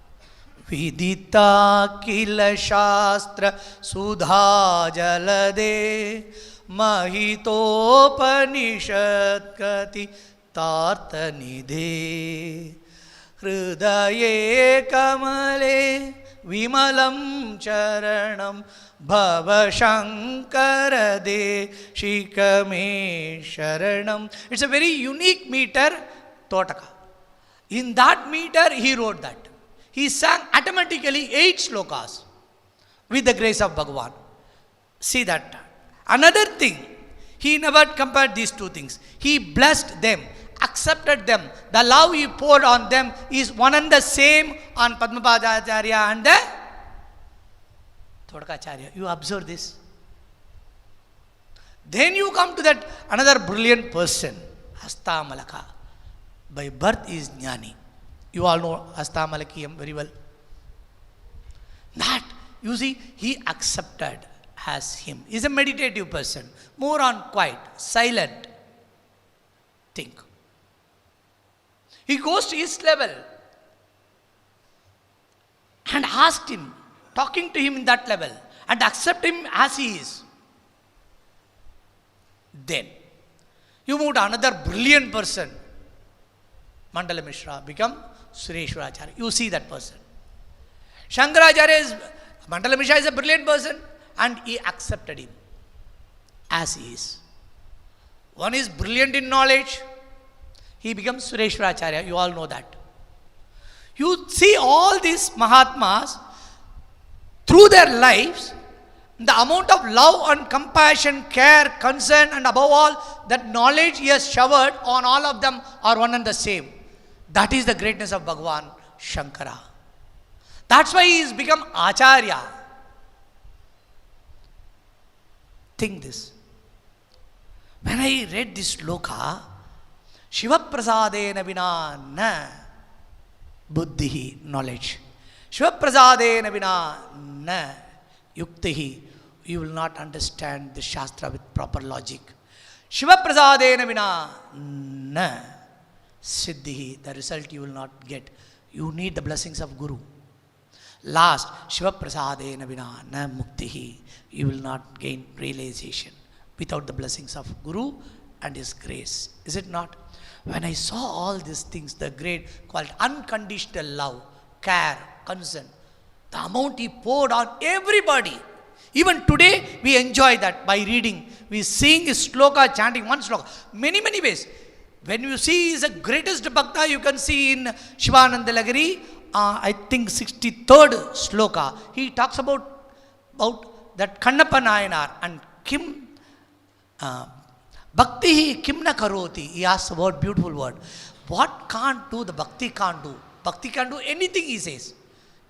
Vidita kila shastra sudha jalade mahitopanishad kati tarta nidhe hridaye kamale vimalam charanam bhava shankara de shikame sharanam. It's a very unique meter, Totaka. In that meter he wrote that. He sang automatically 8 slokas with the grace of Bhagavan. See that. Another thing, he never compared these two things. He blessed them, accepted them. The love he poured on them is one and the same on Padmapadacharya and the Totakacharya. You observe this. Then you come to that another brilliant person, Hastamalaka. By birth is Jnani. You all know Hastamalakiyam very well. That, you see, he accepted as him. He is a meditative person, more on quiet, silent. Think. He goes to his level and asked him, talking to him in that level, and accept him as he is. Then, you move to another brilliant person, Mandala Mishra, become Sureshwaracharya. You see that person. Shankaracharya is, Mandala Mishra is a brilliant person, and he accepted him as he is. One is brilliant in knowledge, he becomes Sureshwaracharya. You all know that. You see all these Mahatmas, through their lives, the amount of love and compassion, care, concern, and above all, that knowledge he has showered on all of them are one and the same. That is the greatness of Bhagavan Shankara. That's why he has become Acharya. Think this. When I read this sloka, Shiva prasadena vina na buddhihi, knowledge. Shiva prasadena vina na yuktihi, you will not understand the Shastra with proper logic. Shiva prasadena vina na siddhihi, the result you will not get. You need the blessings of Guru. Last, Shiva prasadena vina na muktihi, you will not gain realization without the blessings of Guru and his grace. Is it not? When I saw all these things, the great called unconditional love, care, concern, the amount he poured on everybody, Even today, we enjoy that by reading. We sing his sloka, chanting one sloka. Many, many ways. When you see he is the greatest bhakta, you can see in Shivananda Lagari, I think 63rd sloka, he talks about that Kannappa Nayanar and Kim, Bhakti Kim na karoti. He asks a word, beautiful word. What can't do, the Bhakti can't do. Bhakti can do anything, he says.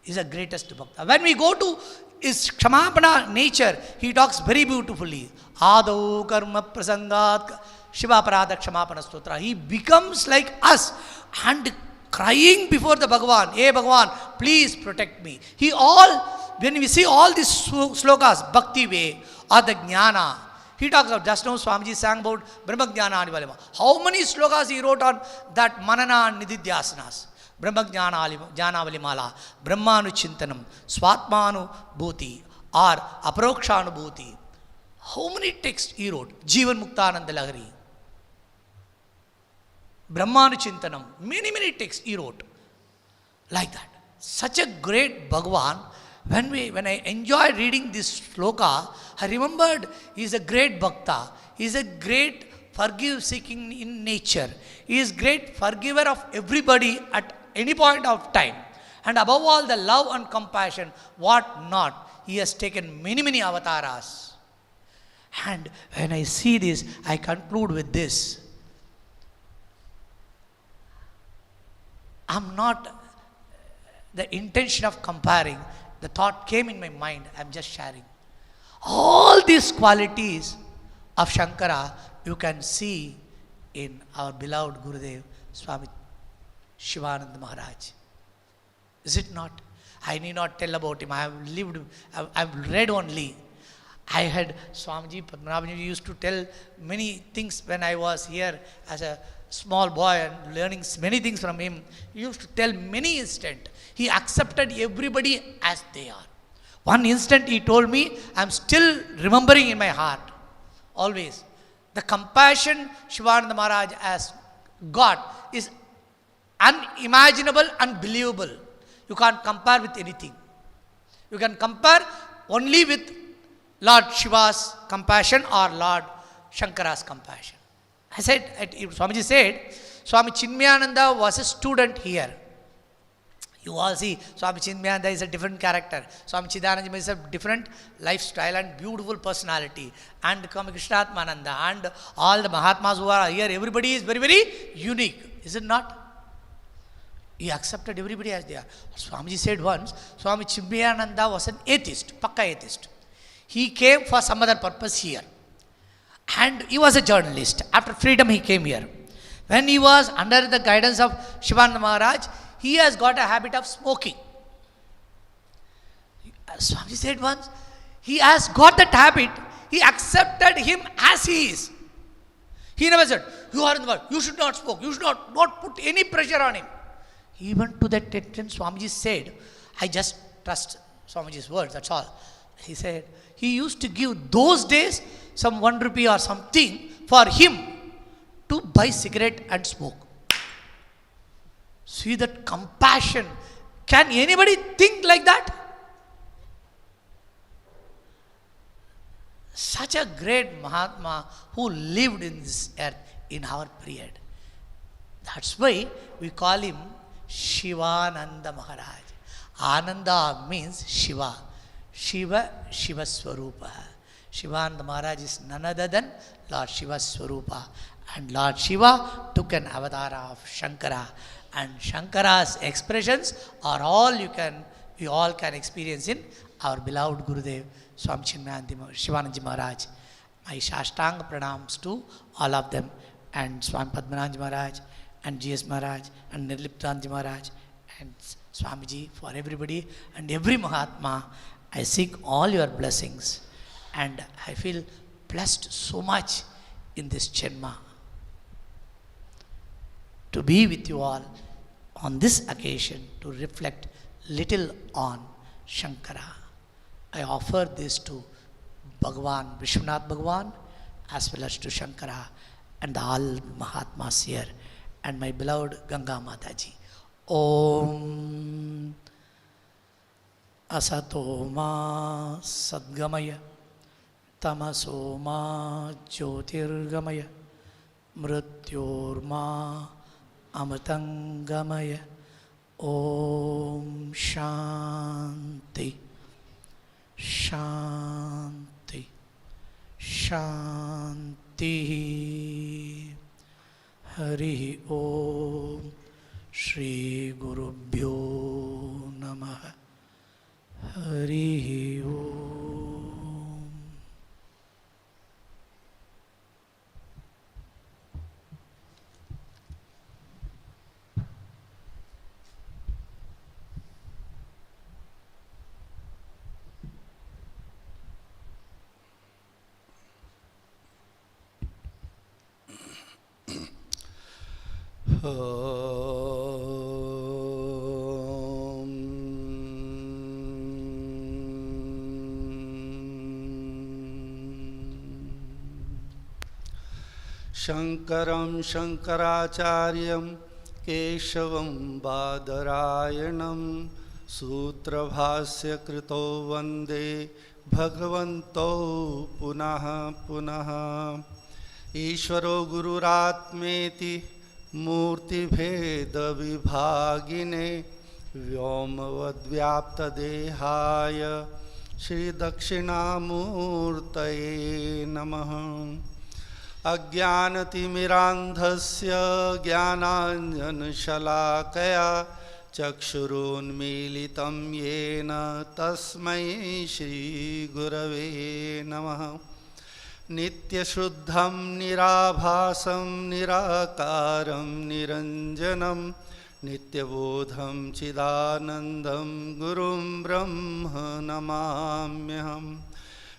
He's the greatest bhakta. When we go to his Kshamapana nature, he talks very beautifully. Adau karma prasangat Shiva Parada Kshamapana Stotra. He becomes like us and crying before the Bhagavan. Hey Bhagavan, please protect me. When we see all these slokas, Bhakti way or the Jnana, he talks about, just now Swamiji sang about Brahma Jnana Anivalima. How many slokas he wrote on that Manana and Nididhyasanas? Brahma Jnana Mala, Brahmanu Chintanam, Swatmanu Bhuti, or Aparokshanu Bhuti. How many texts he wrote? Jivan Muktananda Lagari. Brahmanu Chintanam. Many, many texts he wrote. Like that. Such a great Bhagavan. When I enjoyed reading this sloka, I remembered he is a great bhakta. He is a great forgive-seeking in nature. He is great forgiver of everybody at any point of time. And above all, the love and compassion, what not. He has taken many, many avatars. And when I see this, I conclude with this. I'm not the intention of comparing. The thought came in my mind. I'm just sharing. All these qualities of Shankara you can see in our beloved Gurudev Swami Shivananda Maharaj. Is it not? I need not tell about him. I have lived, I've read only. I had Swamiji Padmanabhaji used to tell many things when I was here as a small boy and learning many things from him. He used to tell many instances. He accepted everybody as they are. One instant he told me, I'm still remembering in my heart, always. The compassion Shivananda Maharaj has got is unimaginable, unbelievable. You can't compare with anything. You can compare only with Lord Shiva's compassion or Lord Shankara's compassion. I said, Swamiji said, Swami Chinmayananda was a student here. You all see, Swami Chinmayananda is a different character. Swami Chidananda is a different lifestyle and beautiful personality. And Swami Krishnatmananda and all the Mahatmas who are here, everybody is very, very unique. Is it not? He accepted everybody as they are. Swamiji said once, Swami Chinmayananda was an atheist, Pakka atheist. He came for some other purpose here. And he was a journalist. After freedom, he came here. When he was under the guidance of Shivananda Maharaj, he has got a habit of smoking. Swamiji said once, he has got that habit. He accepted him as he is. He never said, you are in the world, you should not smoke, you should not put any pressure on him. Even to that extent, Swamiji said, I just trust Swamiji's words, that's all. He said, he used to give those days some 1 rupee or something for him to buy cigarette and smoke. See that compassion. Can anybody think like that? Such a great Mahatma who lived in this earth in our period. That's why we call him Shivananda Maharaj. Ananda means Shiva. Shiva, Shiva Swarupa. Shivananda Maharaj is none other than Lord Shiva Swarupa. And Lord Shiva took an avatar of Shankara. And Shankara's expressions are all we all can experience in our beloved Gurudev, Swami Shivananda Maharaj. My Shashtanga pranams to all of them. And Swami Padmanabhaji Maharaj, and G.S. Maharaj, and Nirliptanji Maharaj, and Swamiji, for everybody, and every Mahatma. I seek all your blessings. And I feel blessed so much in this Janma to be with you all on this occasion to reflect little on Shankara. I offer this to Bhagavan, Vishwanath Bhagavan, as well as to Shankara and all Mahatmas here, and my beloved Ganga Mataji. Om असतो मा सद्गमय तमसो मा ज्योतिर्गमय मृत्योर्मा अमृतंगमय। ओम शांति शांति शांति। हरि ओम। श्री गुरुभ्यो नमः। हरि ओम। शंकरं शंकराचार्यं केशवं बादरायणं सूत्रभाष्यकृतो वन्दे भगवन्तो पुनः पुनः। ईश्वरो गुरुरात्मेति मूर्तिभेदविभागिने व्योमवद्व्याप्तदेहाय श्रीदक्षिणामूर्तये नमः। अज्ञानतिमिरान्धस्य ज्ञानाञ्जनशलाकया चक्षुरुन्मीलितं येन तस्मै श्रीगुरवे नमः। नित्यशुद्धं निराभासं निराकारं निरञ्जनं नित्यबोधं चिदानन्दं गुरुं ब्रह्म नमाम्यहम्।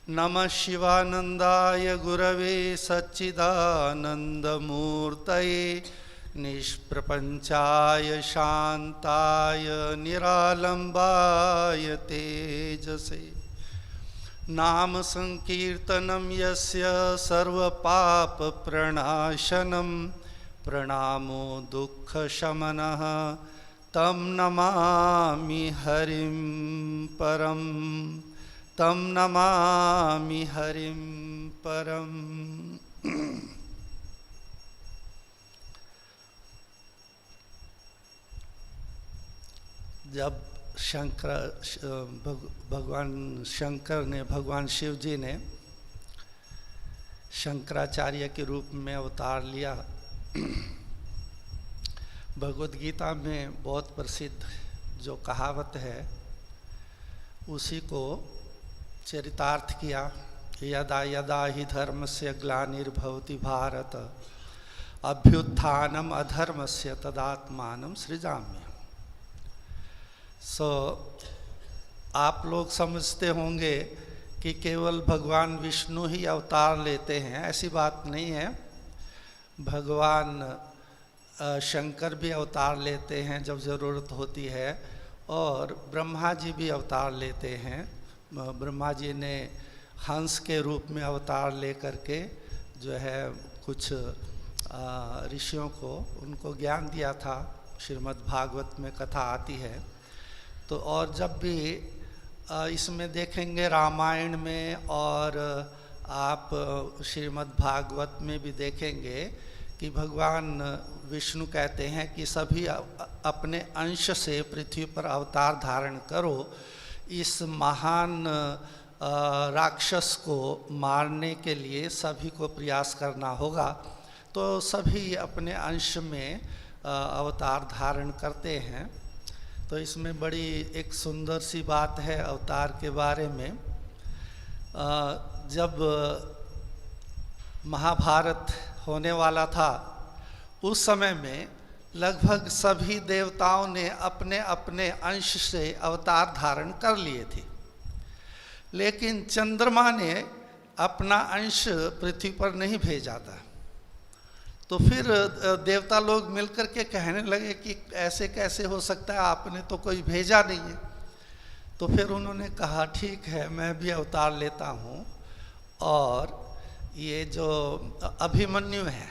नमः शिवानन्दाय गुरवे सच्चिदानन्दमूर्तये निष्प्रपञ्चाय शान्ताय निरालम्बाय तेजसे। नाम संकीर्तनं यस्य सर्वपापप्रणाशनं प्रणामो दुःखशमनः तं नमामि हरिं परं तं नमामि हरिं परम। जब भगवान शंकर ने, भगवान शिव जी ने शंकराचार्य के रूप में अवतार लिया, भगवद गीता में बहुत प्रसिद्ध जो कहावत है उसी को चरितार्थ किया। यदा यदा हि धर्मस्य ग्लानिर्भवति भारत अभ्युत्थानम अधर्मस्य तदात्मानं सृजाम्यहम्। आप लोग समझते होंगे कि केवल भगवान विष्णु ही अवतार लेते हैं, ऐसी बात नहीं है। भगवान शंकर भी अवतार लेते हैं जब ज़रूरत होती है, और ब्रह्मा जी भी अवतार लेते हैं। ब्रह्मा जी ने हंस के रूप में अवतार लेकर के जो है कुछ ऋषियों को उनको ज्ञान दिया था। श्रीमद् भागवत में कथा आती है। तो और जब भी इसमें देखेंगे रामायण में और आप श्रीमद् भागवत में भी देखेंगे कि भगवान विष्णु कहते हैं कि सभी अपने अंश से पृथ्वी पर अवतार धारण करो, इस महान राक्षस को मारने के लिए सभी को प्रयास करना होगा। तो सभी अपने अंश में अवतार धारण करते हैं। तो इसमें बड़ी एक सुंदर सी बात है अवतार के बारे में। जब महाभारत होने वाला था उस समय में लगभग सभी देवताओं ने अपने अपने अंश से अवतार धारण कर लिए थे, लेकिन चंद्रमा ने अपना अंश पृथ्वी पर नहीं भेजा था। तो फिर देवता लोग मिलकर के कहने लगे कि ऐसे कैसे हो सकता है, आपने तो कोई भेजा नहीं है। तो फिर उन्होंने कहा ठीक है, मैं भी अवतार लेता हूँ। और ये जो अभिमन्यु है,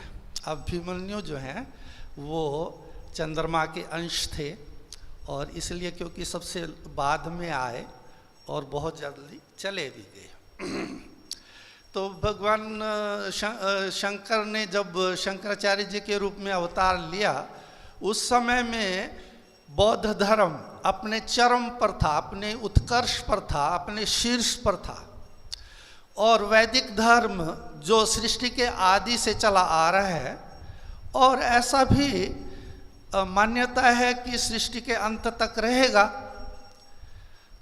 अभिमन्यु जो हैं वो चंद्रमा के अंश थे, और इसलिए क्योंकि सबसे बाद में आए और बहुत जल्दी चले भी गए। तो भगवान शंकर ने जब शंकराचार्य जी के रूप में अवतार लिया, उस समय में बौद्ध धर्म अपने चरम पर था, अपने उत्कर्ष पर था, अपने शीर्ष पर था। और वैदिक धर्म जो सृष्टि के आदि से चला आ रहा है, और ऐसा भी मान्यता है कि सृष्टि के अंत तक रहेगा।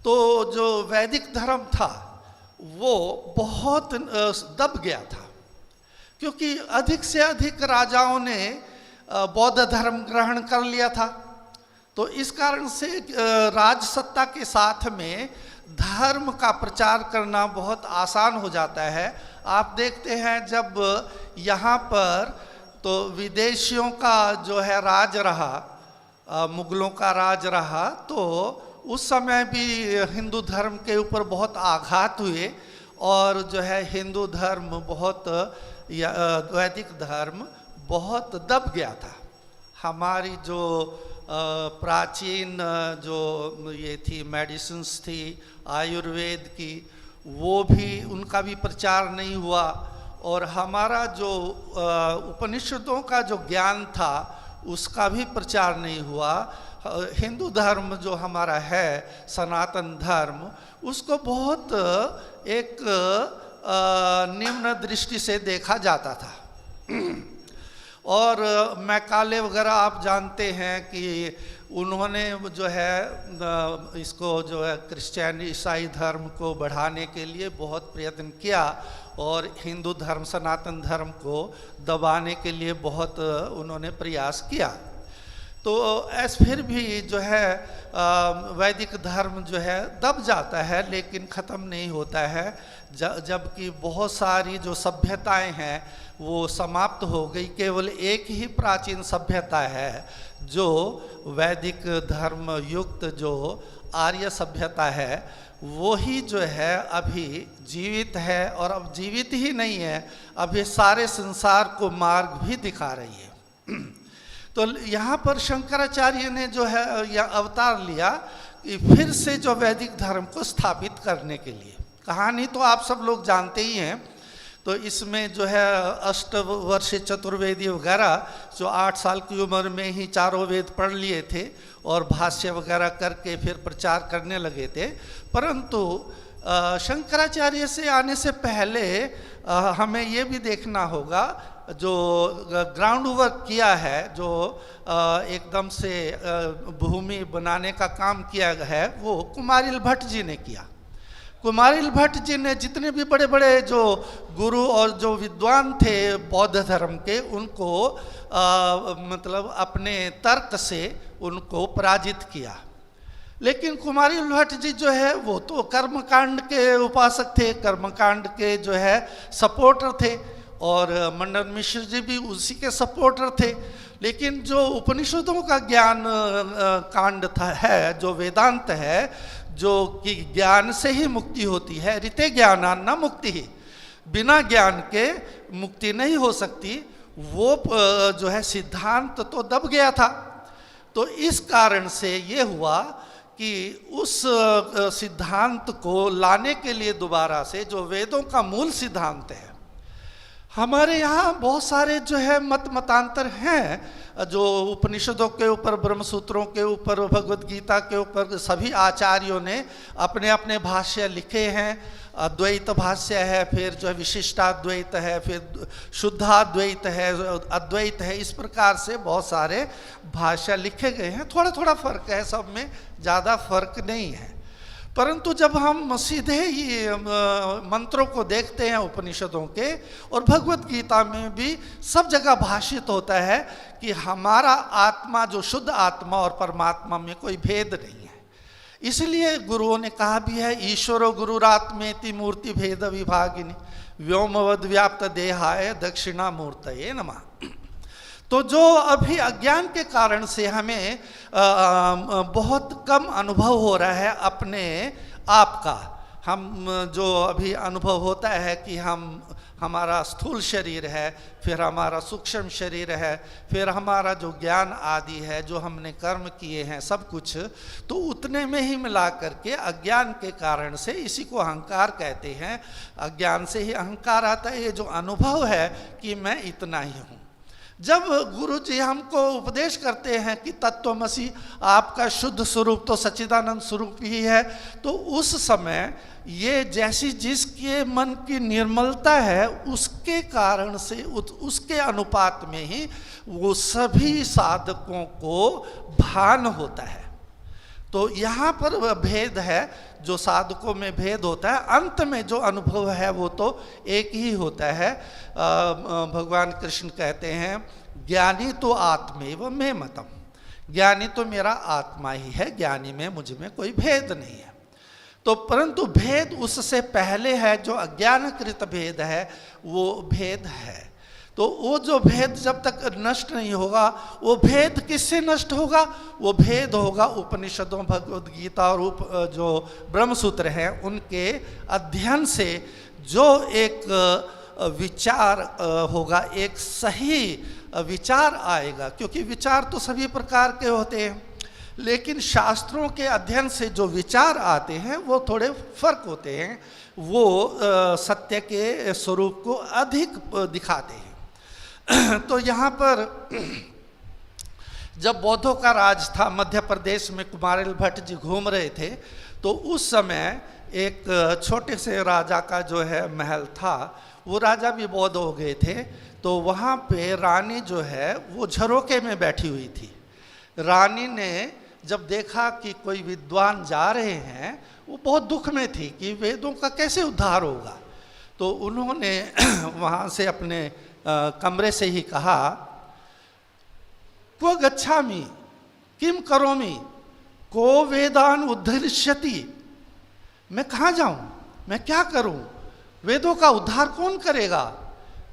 तो जो वैदिक धर्म था वो बहुत दब गया था, क्योंकि अधिक से अधिक राजाओं ने बौद्ध धर्म ग्रहण कर लिया था। तो इस कारण से राजसत्ता के साथ में धर्म का प्रचार करना बहुत आसान हो जाता है। आप देखते हैं जब यहाँ पर तो विदेशियों का जो है राज रहा, मुगलों का राज रहा, तो उस समय भी हिंदू धर्म के ऊपर बहुत आघात हुए और जो है हिंदू धर्म बहुत वैदिक धर्म बहुत दब गया था। हमारी जो प्राचीन जो ये थी मेडिसिन्स थी आयुर्वेद की, वो भी उनका भी प्रचार नहीं हुआ। और हमारा जो उपनिषदों का जो ज्ञान था उसका भी प्रचार नहीं हुआ। हिंदू धर्म जो हमारा है सनातन धर्म, उसको बहुत एक निम्न दृष्टि से देखा जाता था। और मैकाले वगैरह आप जानते हैं कि उन्होंने जो है इसको जो है क्रिश्चियन ईसाई धर्म को बढ़ाने के लिए बहुत प्रयत्न किया और हिंदू धर्म सनातन धर्म को दबाने के लिए बहुत उन्होंने प्रयास किया। तो ऐसे फिर भी जो है वैदिक धर्म जो है दब जाता है, लेकिन ख़त्म नहीं होता है। जबकि बहुत सारी जो सभ्यताएं हैं वो समाप्त हो गई, केवल एक ही प्राचीन सभ्यता है जो वैदिक धर्म युक्त जो आर्य सभ्यता है, वो ही जो है अभी जीवित है। और अब जीवित ही नहीं है, अभी सारे संसार को मार्ग भी दिखा रही है। तो यहाँ पर शंकराचार्य ने जो है यह अवतार लिया कि फिर से जो वैदिक धर्म को स्थापित करने के लिए। कहानी तो आप सब लोग जानते ही हैं। तो इसमें जो है अष्टवर्षीय चतुर्वेदी वगैरह जो 8 साल की उम्र में ही चारों वेद पढ़ लिए थे और भाष्य वगैरह करके फिर प्रचार करने लगे थे। परंतु शंकराचार्य से आने से पहले हमें ये भी देखना होगा, जो ग्राउंड वर्क किया है, जो एकदम से भूमि बनाने का काम किया है, वो कुमारिल भट्ट जी ने किया। कुमारिल भट्ट जी ने जितने भी बड़े बड़े जो गुरु और जो विद्वान थे बौद्ध धर्म के, उनको मतलब अपने तर्क से उनको पराजित किया। लेकिन कुमारिल भट्ट जी जो है वो तो कर्मकांड के उपासक थे, कर्मकांड के जो है सपोर्टर थे, और मंडन मिश्र जी भी उसी के सपोर्टर थे। लेकिन जो उपनिषदों का ज्ञान कांड था है, जो वेदांत है, जो कि ज्ञान से ही मुक्ति होती है, ऋते ज्ञानान्न मुक्ति ही, बिना ज्ञान के मुक्ति नहीं हो सकती, वो जो है सिद्धांत तो दब गया था। तो इस कारण से ये हुआ कि उस सिद्धांत को लाने के लिए दोबारा से, जो वेदों का मूल सिद्धांत है, हमारे यहाँ बहुत सारे जो है मतांतर हैं, जो उपनिषदों के ऊपर, ब्रह्मसूत्रों के ऊपर, भगवद गीता के ऊपर सभी आचार्यों ने अपने अपने भाष्य लिखे हैं। अद्वैत भाष्य है, फिर जो है विशिष्टाद्वैत है, फिर शुद्धाद्वैत है, अद्वैत है, इस प्रकार से बहुत सारे भाष्य लिखे गए हैं। थोड़ा थोड़ा फर्क है, सब में ज़्यादा फर्क नहीं है। परंतु जब हम सीधे ही मंत्रों को देखते हैं उपनिषदों के, और भगवद गीता में भी सब जगह भाषित होता है कि हमारा आत्मा, जो शुद्ध आत्मा और परमात्मा में कोई भेद नहीं है। इसलिए गुरुओं ने कहा भी है, ईश्वरो गुरुरात्मेति मूर्ति भेद विभागिनी व्योमवद व्याप्त देहाय दक्षिणामूर्तये नमः। तो जो अभी अज्ञान के कारण से हमें बहुत कम अनुभव हो रहा है अपने आप का, हम जो अभी अनुभव होता है कि हमारा स्थूल शरीर है, फिर हमारा सूक्ष्म शरीर है, फिर हमारा जो ज्ञान आदि है, जो हमने कर्म किए हैं सब कुछ, तो उतने में ही मिला करके अज्ञान के कारण से, इसी को अहंकार कहते हैं, अज्ञान से ही अहंकार आता है। ये जो अनुभव है कि मैं इतना ही हूँ। जब गुरु जी हमको उपदेश करते हैं कि तत्वमसि आपका शुद्ध स्वरूप तो सच्चिदानंद स्वरूप ही है, तो उस समय ये जैसी जिसके मन की निर्मलता है उसके कारण से, उसके अनुपात में ही वो सभी साधकों को भान होता है। तो यहाँ पर भेद है, जो साधकों में भेद होता है, अंत में जो अनुभव है वो तो एक ही होता है। भगवान कृष्ण कहते हैं ज्ञानी तो आत्मेव में मतम, ज्ञानी तो मेरा आत्मा ही है, ज्ञानी में मुझ में कोई भेद नहीं है। तो परंतु भेद उससे पहले है, जो अज्ञानकृत भेद है वो भेद है। तो वो जो भेद जब तक नष्ट नहीं होगा, वो भेद किससे नष्ट होगा? वो भेद होगा उपनिषदों, भगवद गीता और जो ब्रह्मसूत्र हैं उनके अध्ययन से। जो एक विचार होगा, एक सही विचार आएगा, क्योंकि विचार तो सभी प्रकार के होते हैं, लेकिन शास्त्रों के अध्ययन से जो विचार आते हैं वो थोड़े फर्क होते हैं, वो सत्य के स्वरूप को अधिक दिखाते हैं। तो यहाँ पर जब बौद्धों का राज था मध्य प्रदेश में, कुमारिल भट्ट जी घूम रहे थे, तो उस समय एक छोटे से राजा का जो है महल था, वो राजा भी बौद्ध हो गए थे। तो वहाँ पे रानी जो है वो झरोके में बैठी हुई थी। रानी ने जब देखा कि कोई विद्वान जा रहे हैं, वो बहुत दुख में थी कि वेदों का कैसे उद्धार होगा। तो उन्होंने वहाँ से अपने कमरे से ही कहा, क्व गच्छामि किम करोमि को वेदान उद्धरिष्यति, मैं कहाँ जाऊँ, मैं क्या करूँ, वेदों का उद्धार कौन करेगा?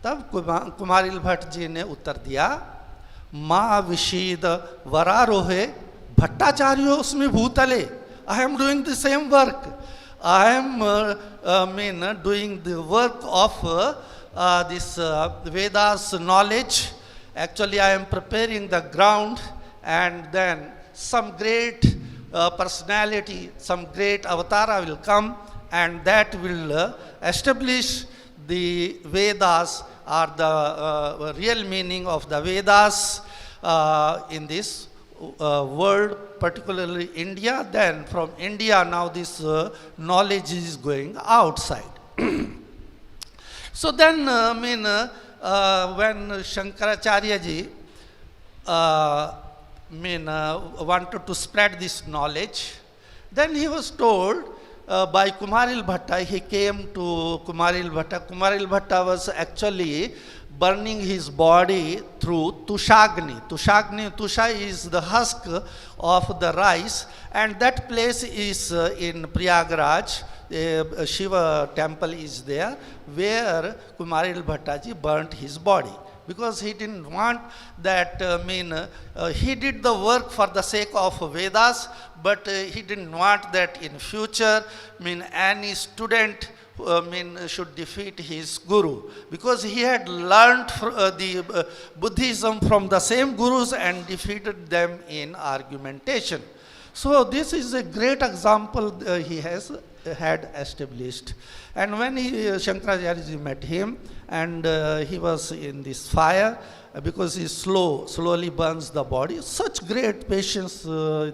तब कुमारिल भट्ट जी ने उत्तर दिया, माँ विशीद वरारोहे भट्टाचार्यो उसमें भूतले, I am doing the same work, I am doing the work of this Vedas knowledge. Actually, I am preparing the ground, and then some great personality, some great avatara will come, and that will establish the Vedas, or the real meaning of the Vedas in this world, particularly India. Then from India now this knowledge is going outside. So then, when Shankaracharya ji wanted to spread this knowledge, then he was told by Kumaril Bhatta. He came to Kumaril Bhatta. Kumaril Bhatta was actually burning his body through Tushagni. Tusha is the husk of the rice, and that place is in Prayagraj. Shiva temple is there, where Kumaril Bhattaji burnt his body, because he didn't want that, he did the work for the sake of Vedas, but he didn't want that in future, any student should defeat his guru, because he had learned the Buddhism from the same gurus and defeated them in argumentation. So this is a great example he had established. And when Shankaracharya ji met him, and he was in this fire, because he slowly burns the body. Such great patience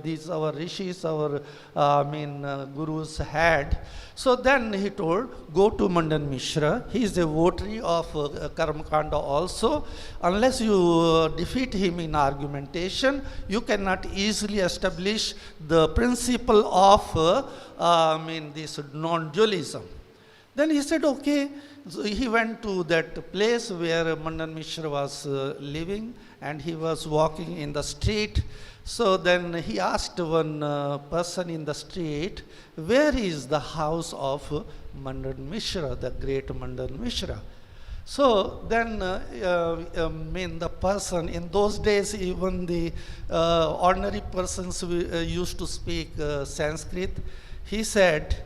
these our rishis, our gurus had. So then he told, go to Mandan Mishra. He is a votary of Karma Kanda also. Unless you defeat him in argumentation, you cannot easily establish the principle of this non-dualism. Then he said, okay. So he went to that place where Mandan Mishra was living, and he was walking in the street. So then he asked one person in the street, where is the house of Mandan Mishra, the great Mandan Mishra? So then the person, in those days even the ordinary persons used to speak Sanskrit. He said,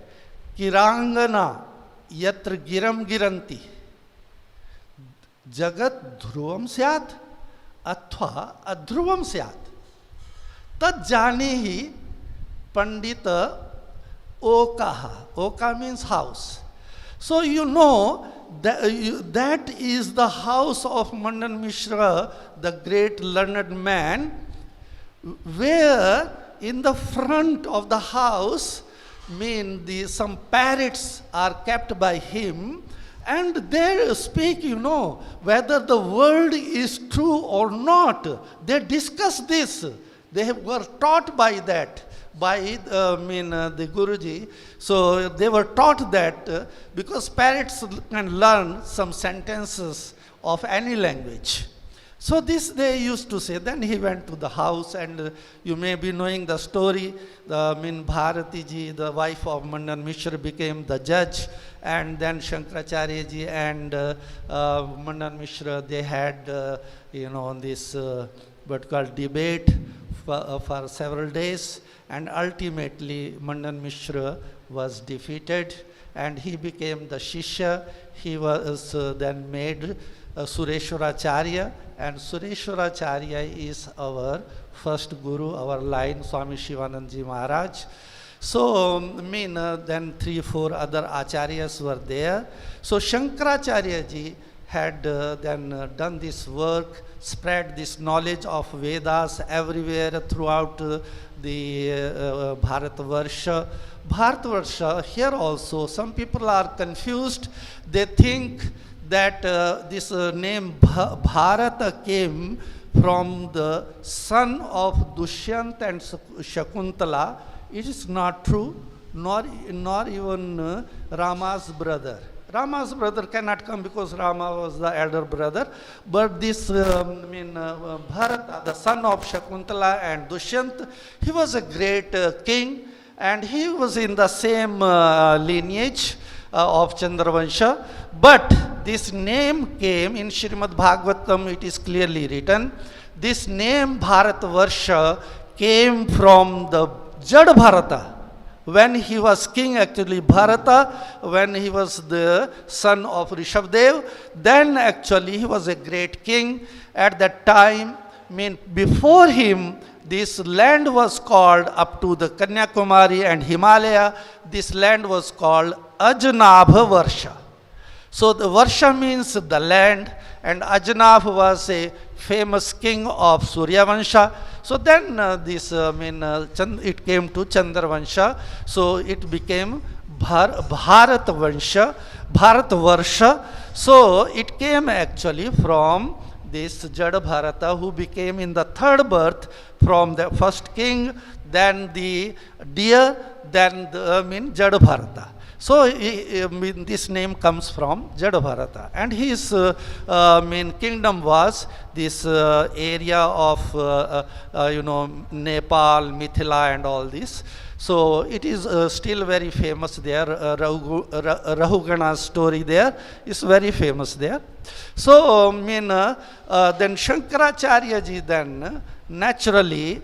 Kirangana yatra giram giranti. जगत ध्रुवम स्यात् अथवा अध्रुवम स्यात् तद जाने ही पंडित ओकाहा. Oka means house. So you know that is the house of Mandan Mishra, the great learned man, where in the front of the house, some parrots are kept by him, and they speak, whether the world is true or not. They discuss this. They were taught by that, by the Guruji. So they were taught that because parrots can learn some sentences of any language. So this they used to say. Then he went to the house, and you may be knowing the story. Bharati ji, the wife of Mandan Mishra, became the judge, and then Shankaracharya ji and Mandan Mishra, they had this what called debate for several days, and ultimately Mandan Mishra was defeated, and he became the Shishya. He was then made Sureshwaracharya, and Sureshwaracharya is our first Guru, our line, Swami Shivanandaji Maharaj. So, then 3-4 other acharyas were there. So, Shankaracharya ji had then done this work, spread this knowledge of Vedas everywhere throughout the Bharatvarsha. Bharatvarsha, here also, some people are confused. They think that this name Bharata came from the son of Dushyant and Shakuntala. It is not true, nor even Rama's brother. Rama's brother cannot come because Rama was the elder brother. But this Bharata, the son of Shakuntala and Dushyant, he was a great king, and he was in the same lineage of Chandravansha. But this name came in Srimad Bhagavatam, it is clearly written. This name Bharatvarsha came from the Jad Bharata. When he was king, actually Bharata, when he was the son of Rishabdev, then actually he was a great king. At that time, before him, this land was called, up to the Kanyakumari and Himalaya, this land was called Ajnabha Varsha. So the Varsha means the land, and Ajnabh was a famous king of Suryavansha. So then it came to Chandravansha. So it became Bharatvarsha. So it came actually from this Jada Bharata, who became in the third birth from the first king, then the deer, then the Jada Bharata. So this name comes from Jada Bharata, and his kingdom was this area of Nepal, Mithila, and all this. So it is still very famous there. Rahugana's story there is very famous there. So then Shankaracharya ji then naturally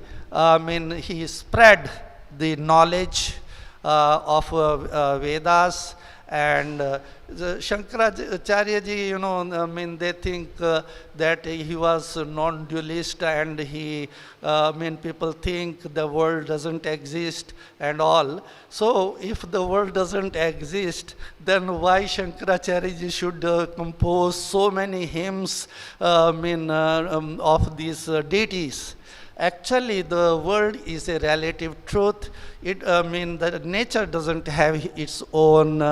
he spread the knowledge of Vedas, and Shankaracharya ji, they think that he was non-dualist, and he, people think the world doesn't exist and all. So if the world doesn't exist, then why Shankaracharya ji should compose so many hymns of these deities? Actually, the world is a relative truth. That nature doesn't have its own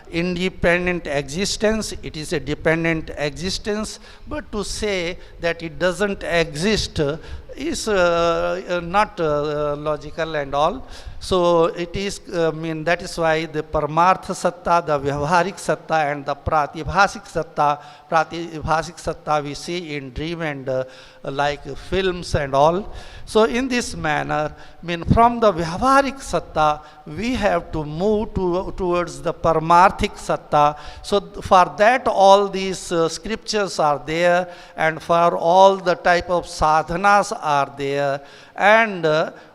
independent existence. It is a dependent existence. But to say that it doesn't exist is not logical and all. So it is, that is why the Paramartha Satta, the Vyavaharik Satta, and the Pratibhasik Satta we see in dream and like films and all. So in this manner, from the Vyavaharik Satta, we have to move towards the Paramarthik Satta. So for that, all these scriptures are there, and for all the type of sadhanas are there. And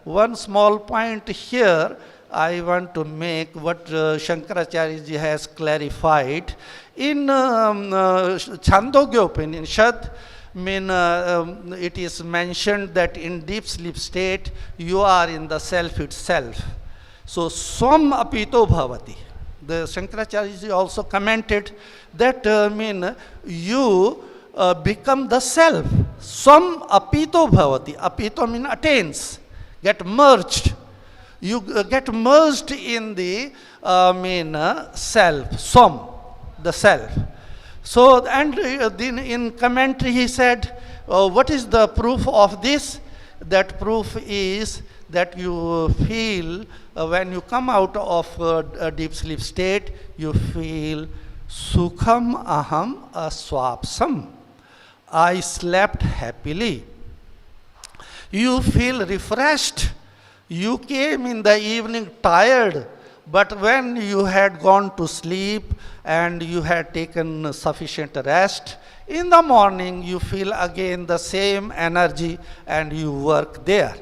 one small point here, I want to make what Shankaracharya ji has clarified in Chandogya Upanishad. It is mentioned that in deep sleep state you are in the self itself. So swam apito bhavati. The Shankaracharya ji also commented that you become the self. Swam apito bhavati. Apito means attains, get merged. You get merged in the self, swam, the self. So, and then in commentary he said, what is the proof of this? That proof is that you feel, when you come out of a deep sleep state, you feel sukham aham aswapsam. I slept happily. You feel refreshed. You came in the evening tired, but when you had gone to sleep and you had taken sufficient rest, in the morning you feel again the same energy and you work there.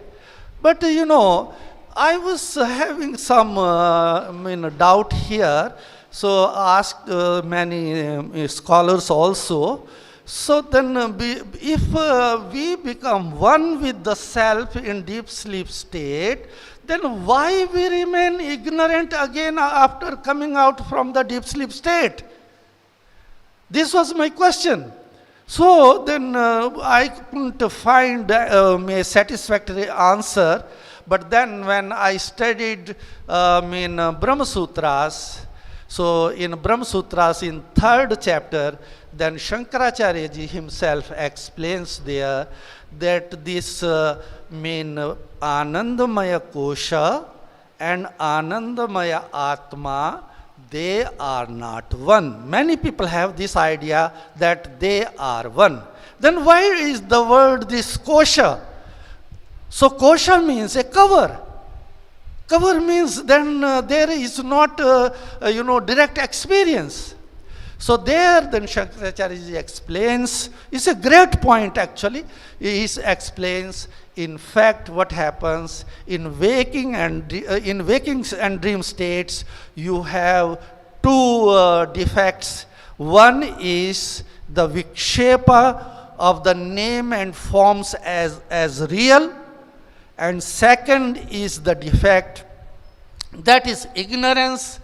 But I was having some doubt here, so asked many scholars also. So then if we become one with the self in deep sleep state, then why we remain ignorant again after coming out from the deep sleep state? This was my question. So then I couldn't find a satisfactory answer. But then when I studied Brahma Sutras, so in Brahma Sutras in 3rd chapter, then Shankaracharya ji himself explains there that this Anandamaya Kosha and Anandamaya Atma, they are not one. Many people have this idea that they are one. Then why is the word this kosha? So kosha means a cover. Cover means then there is not direct experience. So there then Shankaracharya ji explains, it's a great point actually. He explains in fact what happens in waking and dream states. You have two defects. One is the vikshepa of the name and forms as real, and second is the defect, that is ignorance.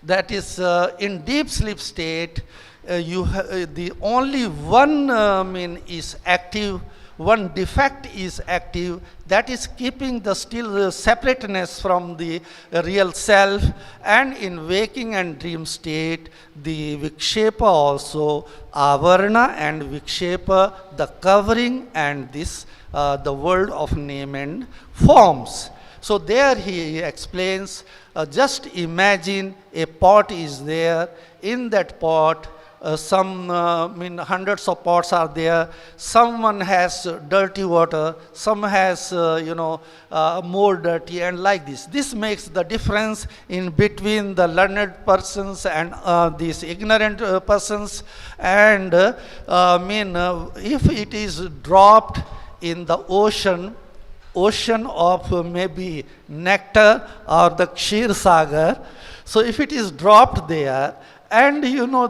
That is in deep sleep state, the only one is active, one defect is active, that is keeping the still separateness from the real self. And in waking and dream state, the vikshepa also, avarna and vikshepa, the covering and this, the world of name and forms. So there he explains, just imagine a pot is there. In that pot, hundreds of pots are there. Someone has dirty water, some has more dirty, and like this. This makes the difference in between the learned persons and these ignorant persons. And if it is dropped in the ocean of maybe nectar or the Kshir Sagar. So if it is dropped there, and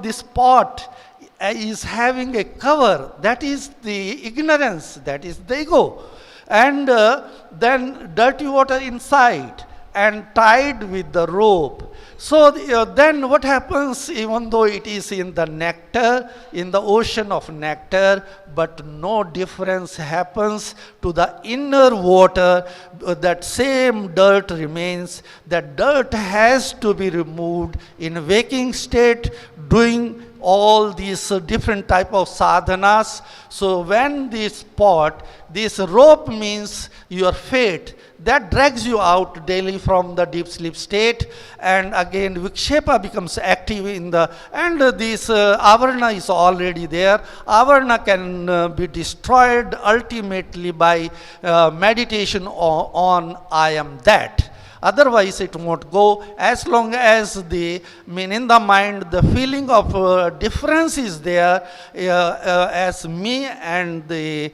this pot is having a cover, that is the ignorance, that is the ego. And then dirty water inside and tied with the rope. So then what happens, even though it is in the nectar, in the ocean of nectar, but no difference happens to the inner water. That same dirt remains. That dirt has to be removed in waking state, doing all these different type of sadhanas. So when this rope means your fate, that drags you out daily from the deep sleep state, and again vikshepa becomes active in the, and this avarna is already there. Avarna can be destroyed ultimately by meditation on I am that. Otherwise it won't go. As long as in the mind the feeling of difference is there, as me and the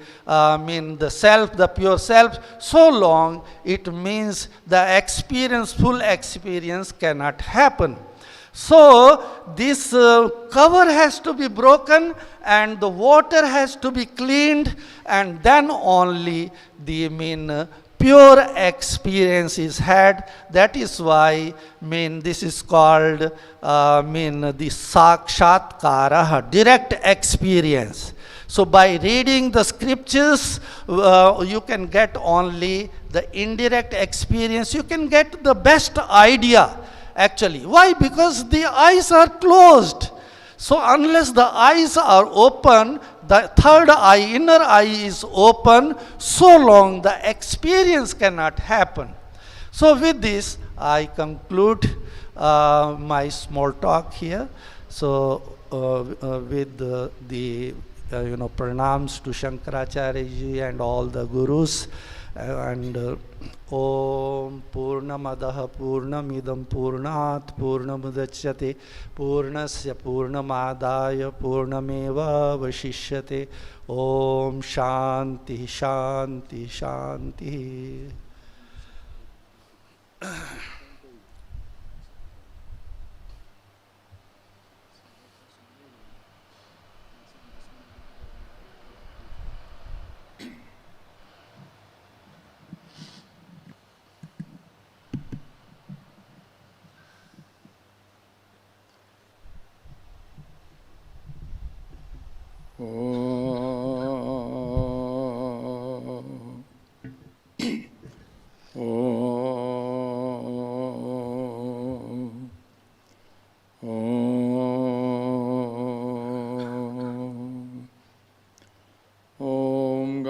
self, the pure self, so long it means the experience, full experience cannot happen. So this cover has to be broken and the water has to be cleaned, and then only the pure experience is had. That is why this is called the sakshatkara, direct experience. So by reading the scriptures, you can get only the indirect experience. You can get the best idea. Actually, why? Because the eyes are closed. So unless the eyes are open, the third eye, inner eye is open, so long the experience cannot happen. So with this, I conclude my small talk here. So with the pranams to Shankaracharya ji and all the gurus, and Om Purnamadaha Purnamidam Purnat Purnamudachyate Purnasya Purnamadaya Purnameva Vashishyate. Om Shanti Shanti Shanti.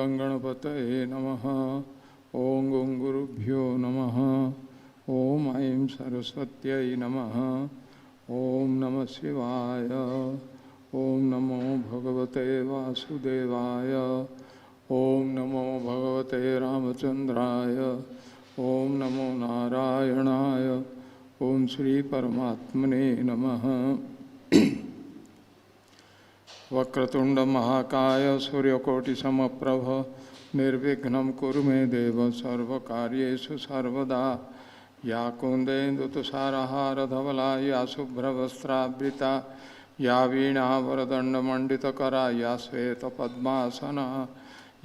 गणपतये नमः। ओं गुरुभ्यो नमः। ओं ऐं सरस्वत्यै नमः। ओं नमः शिवाय। ओं नमो भगवते वासुदेवाय। ओं नमो भगवते रामचंद्राय। ओं नमो नारायणाय। ओं श्री परमात्मने नमः। वक्रतुंड महाकाय सूर्यकोटि समप्रभ निर्विघ्नं कुरु मे देव सर्वकार्येषु सर्वदा। या कुन्देन्दुतुषारहार धवला या शुभ्रवस्त्रावृता या वीणावरदण्डमण्डितकरा या श्वेतपद्मासना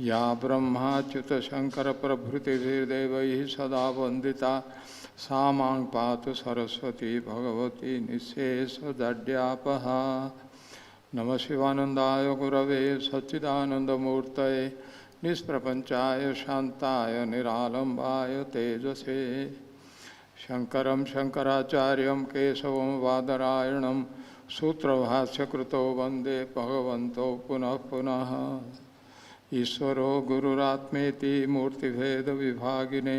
या ब्रह्माच्युत शंकर प्रभृतिभिर्देवैः सदा वन्दिता सा मां पातु सरस्वती भगवती निःशेषजड्यापहा। नमः शिवानंदाय गुरवे सच्चिदानंदमूर्तये निष्प्रपंचाय शांताय निरालंबाय तेजसे। शंकरं शंकराचार्यं केशवं वादरायणं सूत्रभाष्यकृतो वंदे भगवन्तो पुनः पुनः। ईश्वरो गुरुरात्मेति मूर्तिभेद विभागिने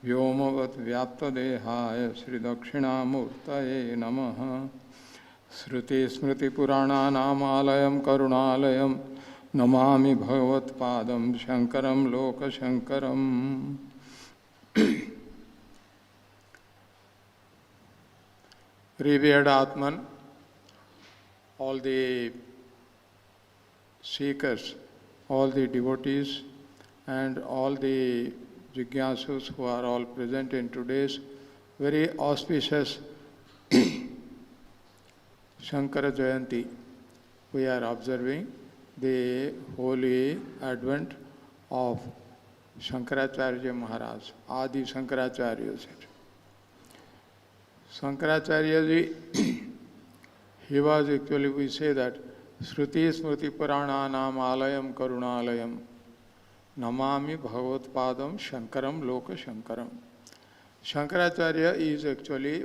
व्योमवत् व्याप्तदेहाय श्रीदक्षिणामूर्तये नमः। श्रुतिस्मृतिपुराणानामालयं करुणालयं Namami भगवत्पादं शंकरं लोकशंकरम्। Revered Atman, all the seekers, all the devotees and all the jignasus who are all present in today's very auspicious Shankara Jayanti, we are observing the holy advent of Shankaracharya Maharaj, Adi Shankaracharya ji. Shankaracharya ji, he was actually, we say that, Shruti Smriti Purananam Alayam Karunalayam Namami Bhagavatpadam Shankaram Loka Shankaram. Shankaracharya is actually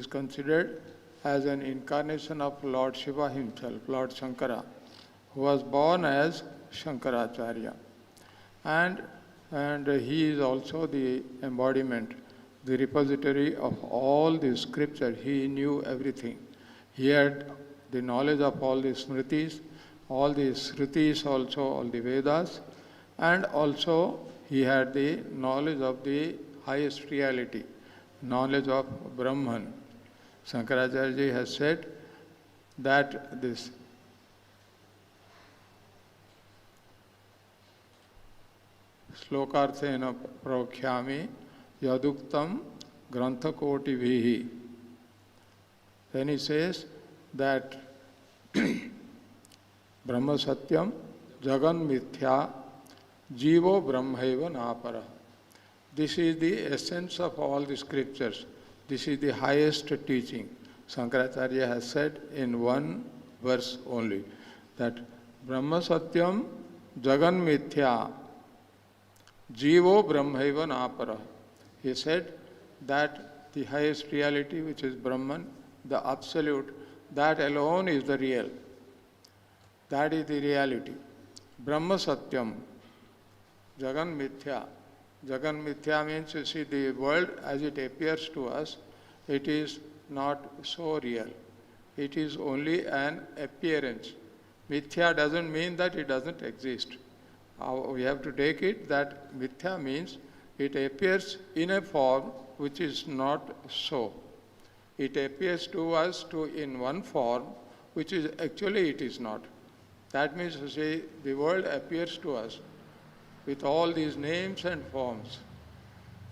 considered as an incarnation of Lord Shiva himself, Lord Shankara, who was born as Shankaracharya. And he is also the embodiment, the repository of all the scripture. He knew everything. He had the knowledge of all the smritis, all the shrutis also, all the Vedas, and also he had the knowledge of the highest reality, knowledge of Brahman. Shankaracharya ji has said that this Slokarthena Prakhyami Yaduktam Granthakoti Vihi. Then he says that Brahma Satyam Jagan Mithya Jivo Brahmaiva Napara. This is the essence of all the scriptures. This is the highest teaching. Shankaracharya has said in one verse only that Brahma Satyam Jagan Mithya Jivo Brahmaiva Napara. He said that the highest reality, which is Brahman, the absolute, that alone is the real. That is the reality. Brahma Satyam, Jagan Mithya. Jagan Mithya means, you see, the world as it appears to us, it is not so real. It is only an appearance. Mithya doesn't mean that it doesn't exist. We have to take it that Mithya means it appears in a form which is not so. It appears to us in one form which is actually it is not. That means to say the world appears to us with all these names and forms.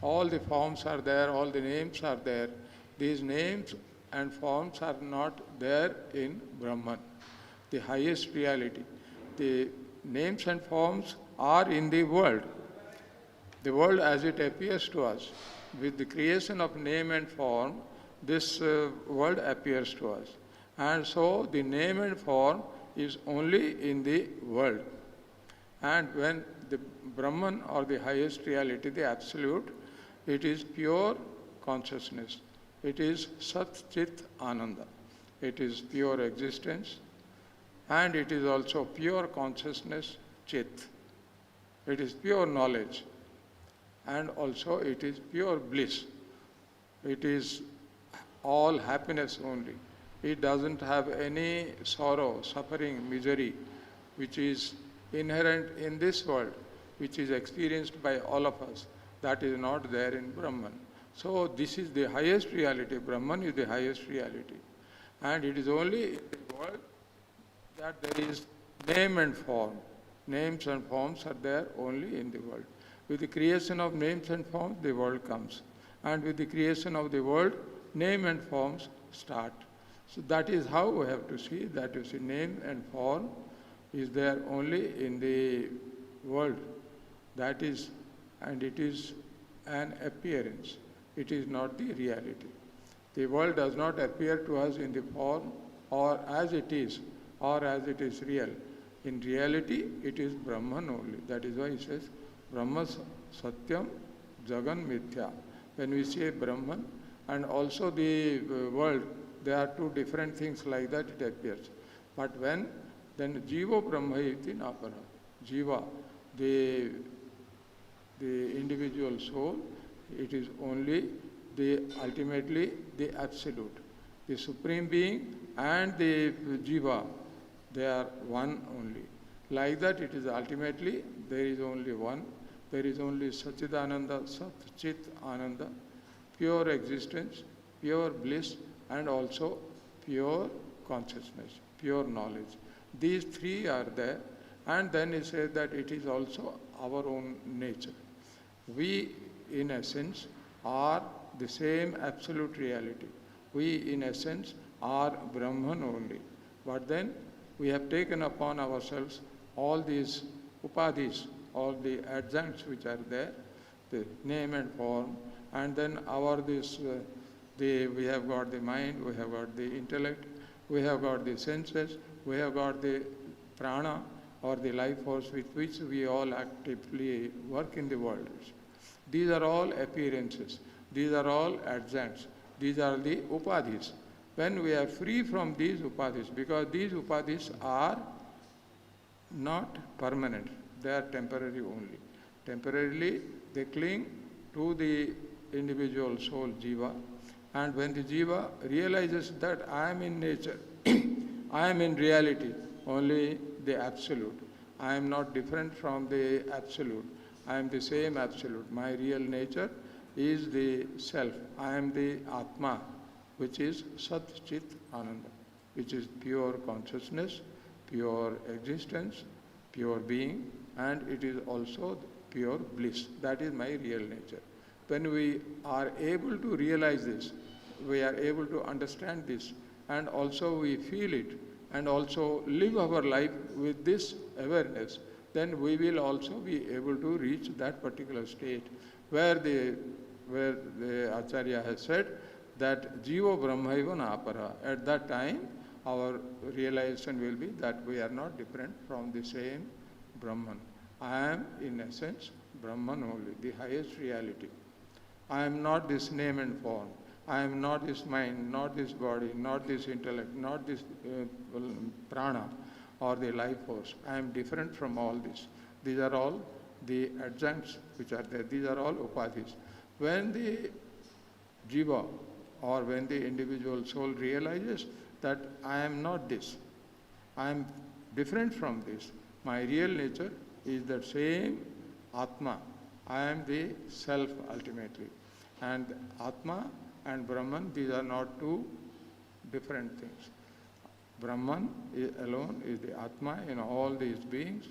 All the forms are there, all the names are there. These names and forms are not there in Brahman, the highest reality. The names and forms are in the world. The world as it appears to us. With the creation of name and form, this world appears to us. And so the name and form is only in the world. And when the Brahman or the highest reality, the absolute, it is pure consciousness. It is Sat Chit Ananda. It is pure existence. And it is also pure consciousness, Chit. It is pure knowledge. And also it is pure bliss. It is all happiness only. It doesn't have any sorrow, suffering, misery, which is inherent in this world, which is experienced by all of us. That is not there in Brahman. So this is the highest reality. Brahman is the highest reality. And it is only in the world that there is name and form. Names and forms are there only in the world. With the creation of names and forms, the world comes. And with the creation of the world, name and forms start. So that is how we have to see that, you see, name and form is there only in the world. That is, and it is an appearance. It is not the reality. The world does not appear to us in the form or as it is real. In reality, it is Brahman only. That is why he says, Brahma Satyam Jagan Mithya. When we say Brahman and also the world, there are two different things like that it appears. But when, then Jiva Brahma iti napara. Jiva, the individual soul, it is only ultimately the absolute. The Supreme Being and the Jiva, they are one only. Like that, it is ultimately, there is only one. There is only Satchidananda, Sat Chit Ananda, pure existence, pure bliss, and also pure consciousness, pure knowledge. These three are there, and then he says that it is also our own nature. We, in essence, are the same absolute reality. We, in essence, are Brahman only. But then we have taken upon ourselves all these upadhis, all the adjuncts which are there, the name and form, and then we have got the mind, we have got the intellect, we have got the senses, we have got the prana or the life force with which we all actively work in the world. These are all appearances. These are all adjuncts. These are the upadhis. When we are free from these upadhis, because these upadhis are not permanent, they are temporary only. Temporarily, they cling to the individual soul, jiva, and when the jiva realizes that I am in nature, I am in reality only the absolute, I am not different from the absolute, I am the same absolute, my real nature is the self. I am the Atma, which is Sat Chit Ananda, which is pure consciousness, pure existence, pure being, and it is also pure bliss. That is my real nature. When we are able to realize this, we are able to understand this, and also we feel it, and also live our life with this awareness, then we will also be able to reach that particular state where the Acharya has said that Jiva Brahmaiva Napara. At that time, our realization will be that we are not different from the same Brahman. I am, in essence, Brahman only, the highest reality. I am not this name and form. I am not this mind, not this body, not this intellect, not this prana or the life force. I am different from all this. These are all the adjuncts which are there. These are all upadhis. When the jiva or when the individual soul realizes that I am not this, I am different from this, my real nature is that same Atma. I am the self ultimately. And Atma and Brahman, these are not two different things. Brahman alone is the Atma in all these beings.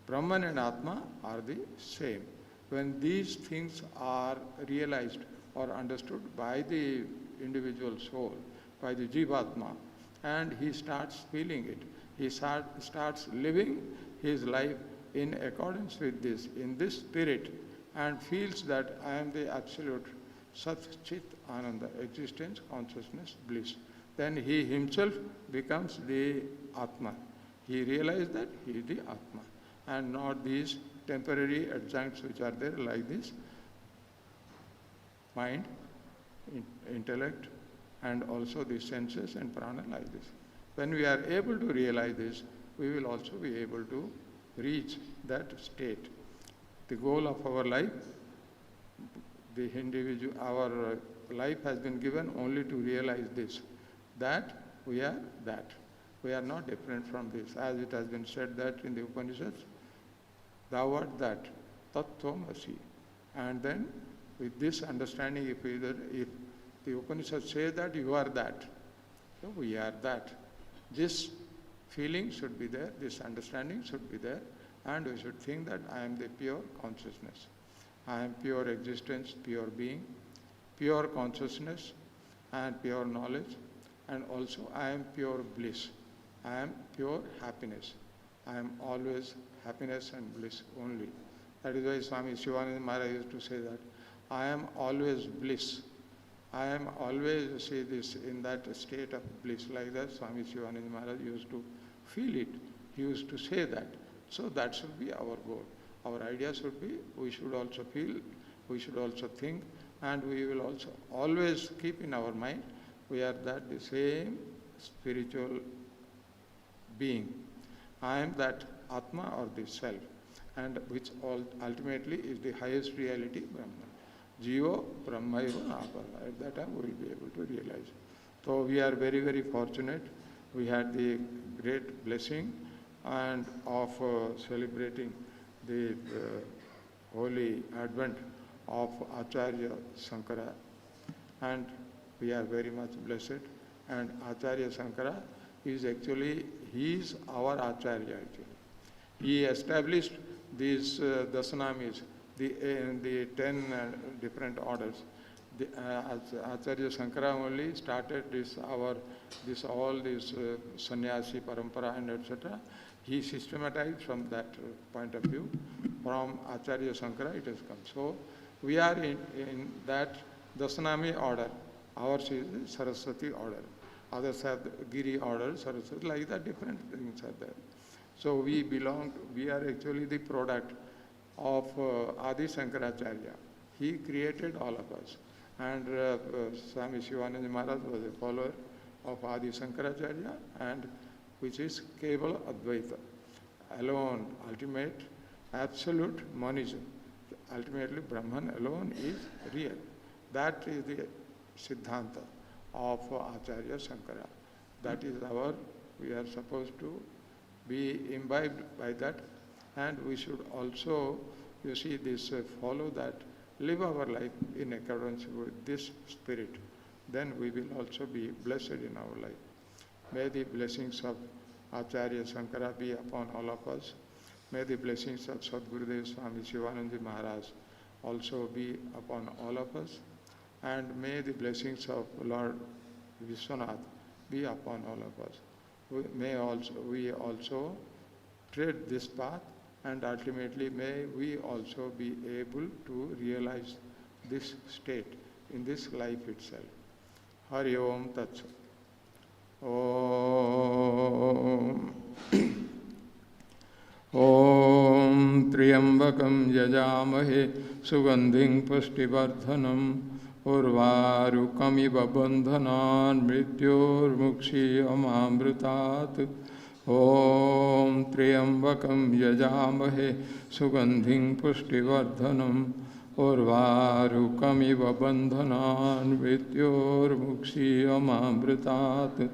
Brahman and Atma are the same. When these things are realized or understood by the individual soul, by the Jivatma, and he starts feeling it, he starts living his life in accordance with this, in this spirit, and feels that I am the absolute Sat Chit Ananda, existence, consciousness, bliss. Then he himself becomes the Atma. He realizes that he is the Atma and not these temporary adjuncts which are there like this mind, intellect, and also the senses and prana like this. When we are able to realize this, we will also be able to reach that state. The goal of our life, our life has been given only to realize this, that we are that. We are not different from this. As it has been said that in the Upanishads, thou art that, tat tvam asi. And then with this understanding, if the Upanishads say that you are that, so we are that. This feeling should be there, this understanding should be there, and we should think that I am the pure consciousness. I am pure existence, pure being, pure consciousness, and pure knowledge, and also I am pure bliss. I am pure happiness. I am always happiness and bliss only. That is why Swami Shivananda Maharaj used to say that I am always bliss. I am always, say this, in that state of bliss. Like that, Swami Shivananda Maharaj used to feel it. He used to say that. So that should be our goal. Our idea should be, we should also feel, we should also think, and we will also always keep in our mind, we are that the same spiritual being. I am that Atma or the self, and which ultimately is the highest reality, Brahman. Jiva Brahmaiva Napara. At that time we will be able to realize. So we are very, very fortunate. We had the great blessing and of celebrating the holy advent of Acharya Shankara, and we are very much blessed. And Acharya Shankara is actually, he is our Acharya actually. He established these dasanamis, the 10 different orders. The, Acharya Shankara only started all this sannyasi parampara and etc. He systematized from that point of view. From Acharya Shankara it has come. So we are in that Dasanami order. Ours is the Saraswati order. Others have the Giri order, Saraswati, like that different things are there. So we are actually the product of Adi Shankaracharya. He created all of us. And Swami Shivananda Maharaj was a follower of Adi Shankaracharya, and which is Kevala Advaita, alone, ultimate, absolute monism. Ultimately, Brahman alone is real. That is the Siddhanta of Acharya Shankara. That is we are supposed to be imbibed by that, and we should also, you see, this follow that live our life in accordance with this spirit, then we will also be blessed in our life. May the blessings of Acharya Shankara be upon all of us. May the blessings of Sadgurudev Swami Shivananda Maharaj also be upon all of us. And may the blessings of Lord Vishwanath be upon all of us. We also tread this path, and ultimately may we also be able to realize this state in this life itself. Hari Om Tat Sat. Om Om Triambakam Yajamahe Sugandhing Pushtivardhanam Urvarukamiva Bandhanan Mrityormukshiyamamrutat. Om Triambakam Yajamahe Sugandhing Pushtivardhanam Urvarukamiva Bandhanan Mrityormukshiyamamrutat.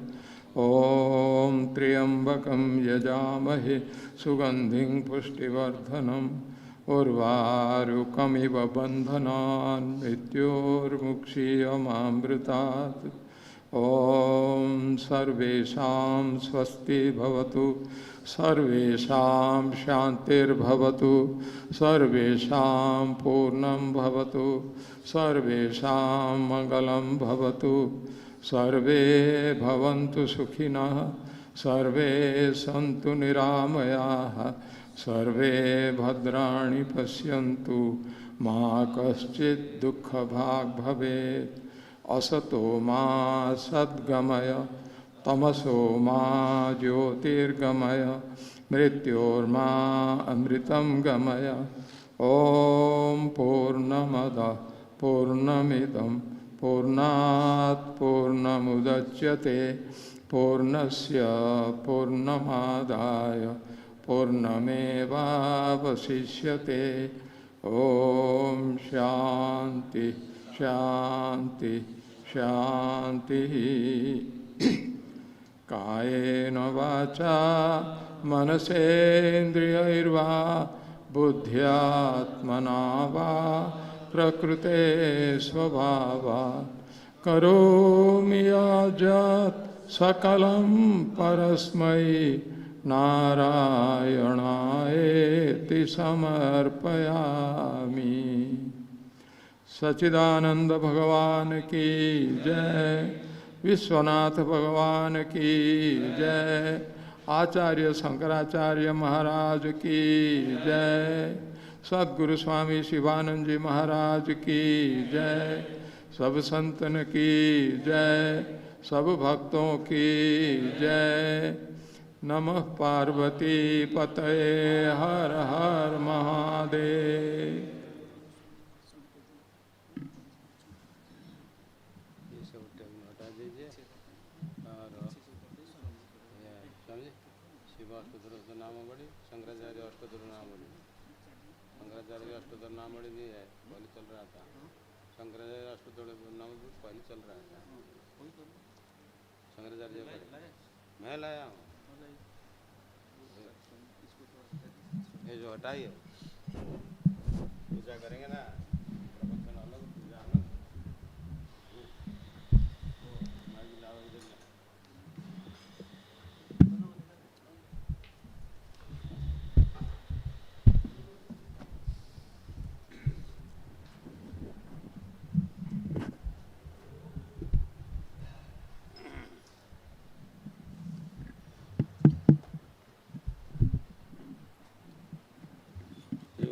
Om Triambakam Yajamahe Sugandhing Pushtivardhanam Urvarukamiva Bandhanan Mrityormukshiyamamrutat. Om Sarvesham Swasti Bhavatu Sarvesham Shantir Bhavatu Sarvesham Purnam Bhavatu Sarvesham Mangalam Bhavatu Sarve Bhavantu Sukhinah Sarve Santu Niramayah Sarve Bhadrani Pasyantu Ma Kaschit Dukkha Bhag Bhavet. Asato ma sadgamaya tamaso ma jyotirgamaya mrityor ma amritam gamaya. Om Purnamada Purnamidam Purnat Purnamudachyate Purnasya Purnamadaya Purnameva Vasishyate. Om Shanti Shanti Shanti. Kayena vacha manasendriyairva buddhyatmana va prakrute svabhava karomi ajat sakalam parasmai narayanaeti samarpayami. सच्चिदानंद भगवान की जय, विश्वनाथ भगवान की जय, आचार्य शंकराचार्य महाराज की जय, सद्गुरु स्वामी शिवानंद जी महाराज की जय, सब संतन की जय, सब भक्तों की जय। नमः पार्वती पतये हर हर महादेव। शंकराचार्य अष्टोत्तर नामड़ी भी है, पहले चल रहा था। शंकराचार्य अष्टोत्तर नाम पहले चल रहा था। शंकराचार्य मैं लाया हूँ, ये जो हटाई है पूजा करेंगे ना, प्रवचन अलग पूजा अलग।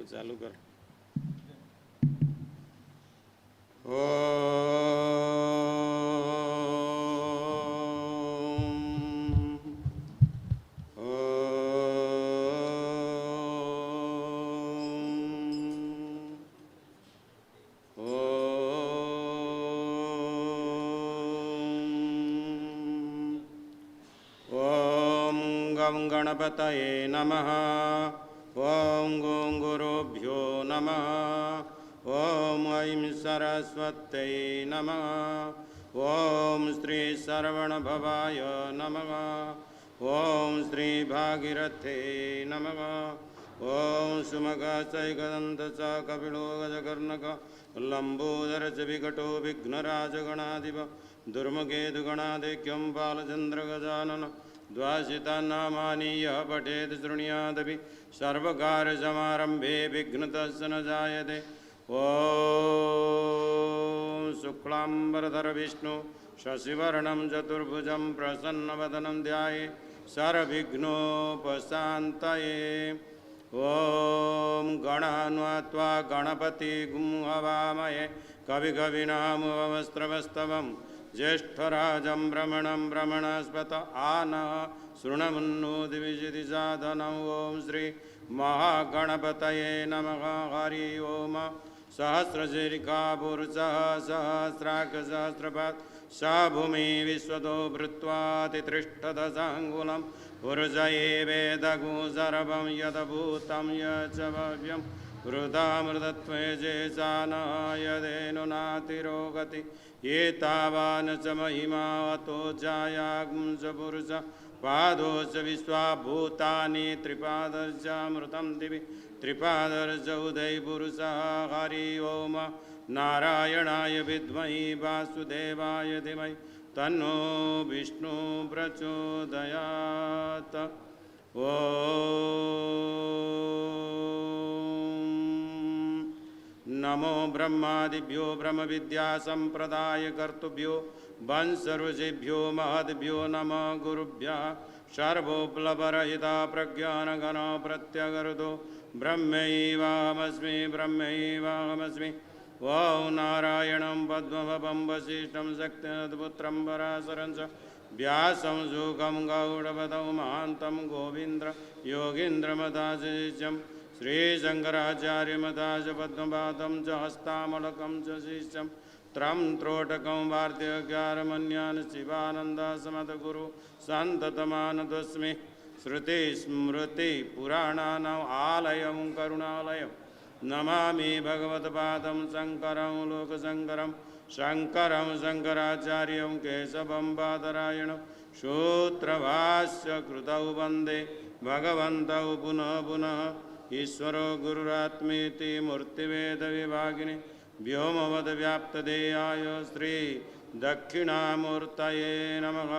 चालू कर। ओम गं गणपतये नमः। ओम गं गुरुभ्यो नमः। ओम ऐं सरस्वत्यै नमः। ओम श्री सर्वणभवाय नमः। ओम श्री भागीरथे नमः। ॐ सुमगाचैकदन्त च कपिलो गजकर्णक लम्बोदर च विकटो विघ्नराजगणाधिप दुर्मुखेतुगणाधिक्यं बालचन्द्रगजानन द्वाशितानामानि यः पठेत् शृणुयादपि सर्वकारसमारम्भे विघ्नतस्य न जायते। ॐ शुक्लाम्बरधरविष्णु शशिवर्णं चतुर्भुजं प्रसन्नवदनं ध्याये सर्वविघ्नोपशान्तये। ॐ गणान्वा गणपतिं हवामहे कविकवीनामुपमस्त्रवस्तवं ज्येष्ठराजं ब्रह्मणस्पत आनः शृण्वन्नोतिविशतिसाधनं। ॐ श्री महागणपतये नमः। हरि ओम। सहस्रशीर्षा पुरुषः सहस्राक्षसहस्रपात् स भूमि विश्वतो भृत्वातितिष्ठदशाङ्गुलं पुरुष एवेदगु सर्वं यद्भूतं यच्च भव्यं वृथामृतत्वे शेषा न यदेनुनातिरोगति एतावान् च महिमा अतो जायागुंस पुरुष पादोश्च विश्वाभूतानि त्रिपादर्चामृतं दिवि त्रिपादर्च उदय पुरुषः। हरि ओम। नारायणाय विद्महे वासुदेवाय धीमहि तन्नो विष्णु प्रचोदयात्। ॐ नमो ब्रह्मादिभ्यो ब्रह्मविद्यासम्प्रदायकर्तृभ्यो वंशऋषिभ्यो महद्भ्यो नमः। गुरुभ्यः सर्वोपलभरहिता प्रज्ञानघन प्रत्यगर्तो ब्रह्मैवाहमस्मि ॐ नारायणं पद्मभवं वसिष्ठं शक्तिपुत्रं पराशरं च व्यासं सुखं गौडपदं महान्तं गोविन्द्र योगीन्द्रमदाशिष्यं श्रीशङ्कराचार्यमदाश पद्मपादं च हस्तामलकं च शिष्यं त्रं त्रोटकं वार्तिकज्ञानमन्यान् शिवानन्दसमद्गुरु सन्ततमानतोऽस्मि। श्रुतिस्मृतिपुराणानाम् आलयं करुणालयं नमामि भगवत्पादं शङ्करं लोकशङ्करं शङ्करं शङ्कराचार्यं केशवं बादरायणं सूत्रभाष्यकृतौ वन्दे भगवन्तौ पुनः पुनः। ईश्वरो गुरुरात्मेति मूर्तिभेदविभागिने व्योमवद्व्याप्तदेहाय श्री दक्षिणामूर्तये नमः।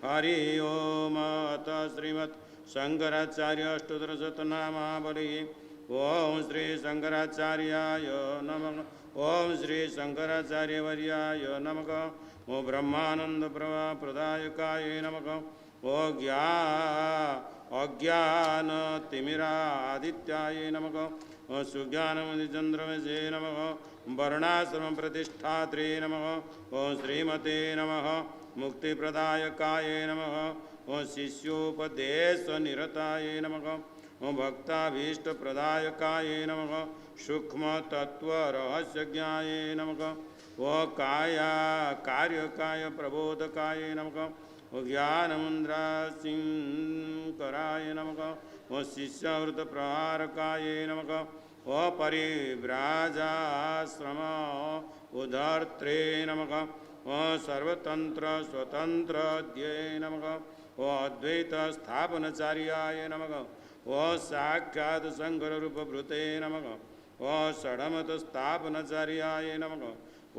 हरि ओम। अथ श्रीमत् शंकराचार्य अष्टोत्तरशतनामावली। ओम श्री शंकराचार्याय नमः। ओम श्री शंकराचार्यवर्याय नमः। ओ ब्रह्मानंद प्रदायकाय नमः। ओ अज्ञानतिमिरादित्याय नमः। ओ सुज्ञानमतिचन्द्रमसे नमः। वर्णाश्रमप्रतिष्ठात्रे नमः। ओ श्रीमते नमः। मुक्तिप्रदायकाय नमः। ओ शिष्योपदेशनिरताय नमः। ओ भक्ताभीष्टप्रदायकाय नमः। सूक्ष्मतत्त्वरहस्यज्ञाय नमः। ओ कार्यकाय प्रबोधकाय नमः। ओ ज्ञानमुद्रासिंकराय नमः। ओ शिष्यवृत्तप्रहारकाय नमः। ओ परिव्राजाश्रम उदार्त्रे नमः। ओ सर्वतंत्र स्वतंत्रद्ये नमः। ओ अद्वैत स्थापनाचार्याय नमः। ओ साक्षात् शंकररूपभृते नमः। ओ षडमत स्थापनाचार्याय नमः।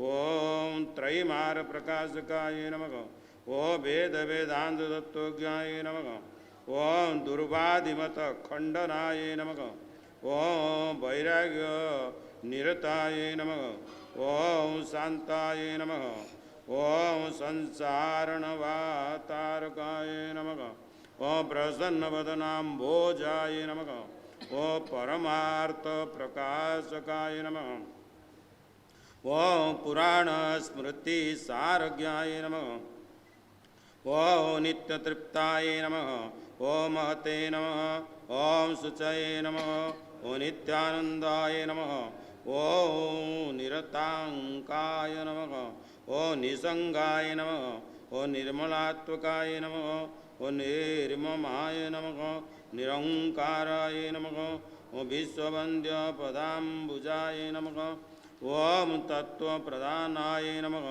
ओम त्रयीमार प्रकाशकाय नमः। ओ वेद वेदांत तत्वज्ञाय नमः। ओम दुर्वादिमत खंडनाय नमः। ओम वैराग्य निरताय नमः। ओम शांताय नमः। ओम संसारणवातारकाय नमः। ओम प्रसन्नवदनाम्भोजाय नमः। ओम परमार्थ प्रकाशकाय नमः। ओम पुराण स्मृति सारज्ञाय नमः। ओम नित्यतृप्ताय नमः। ओम महते नमः। ओम शुचये नमः। ओम नित्यानंदाय नमः। ओम निरतांकाय नमः। ओम निसंगाय नमः। ओम निर्मलात्मकाय नमः। ओम निर्ममाय नमः। निरंकाराय नमः। ओम विश्ववन्द्य पदाम्बुजाय नमः। ओम तत्वप्रधानाय नमः।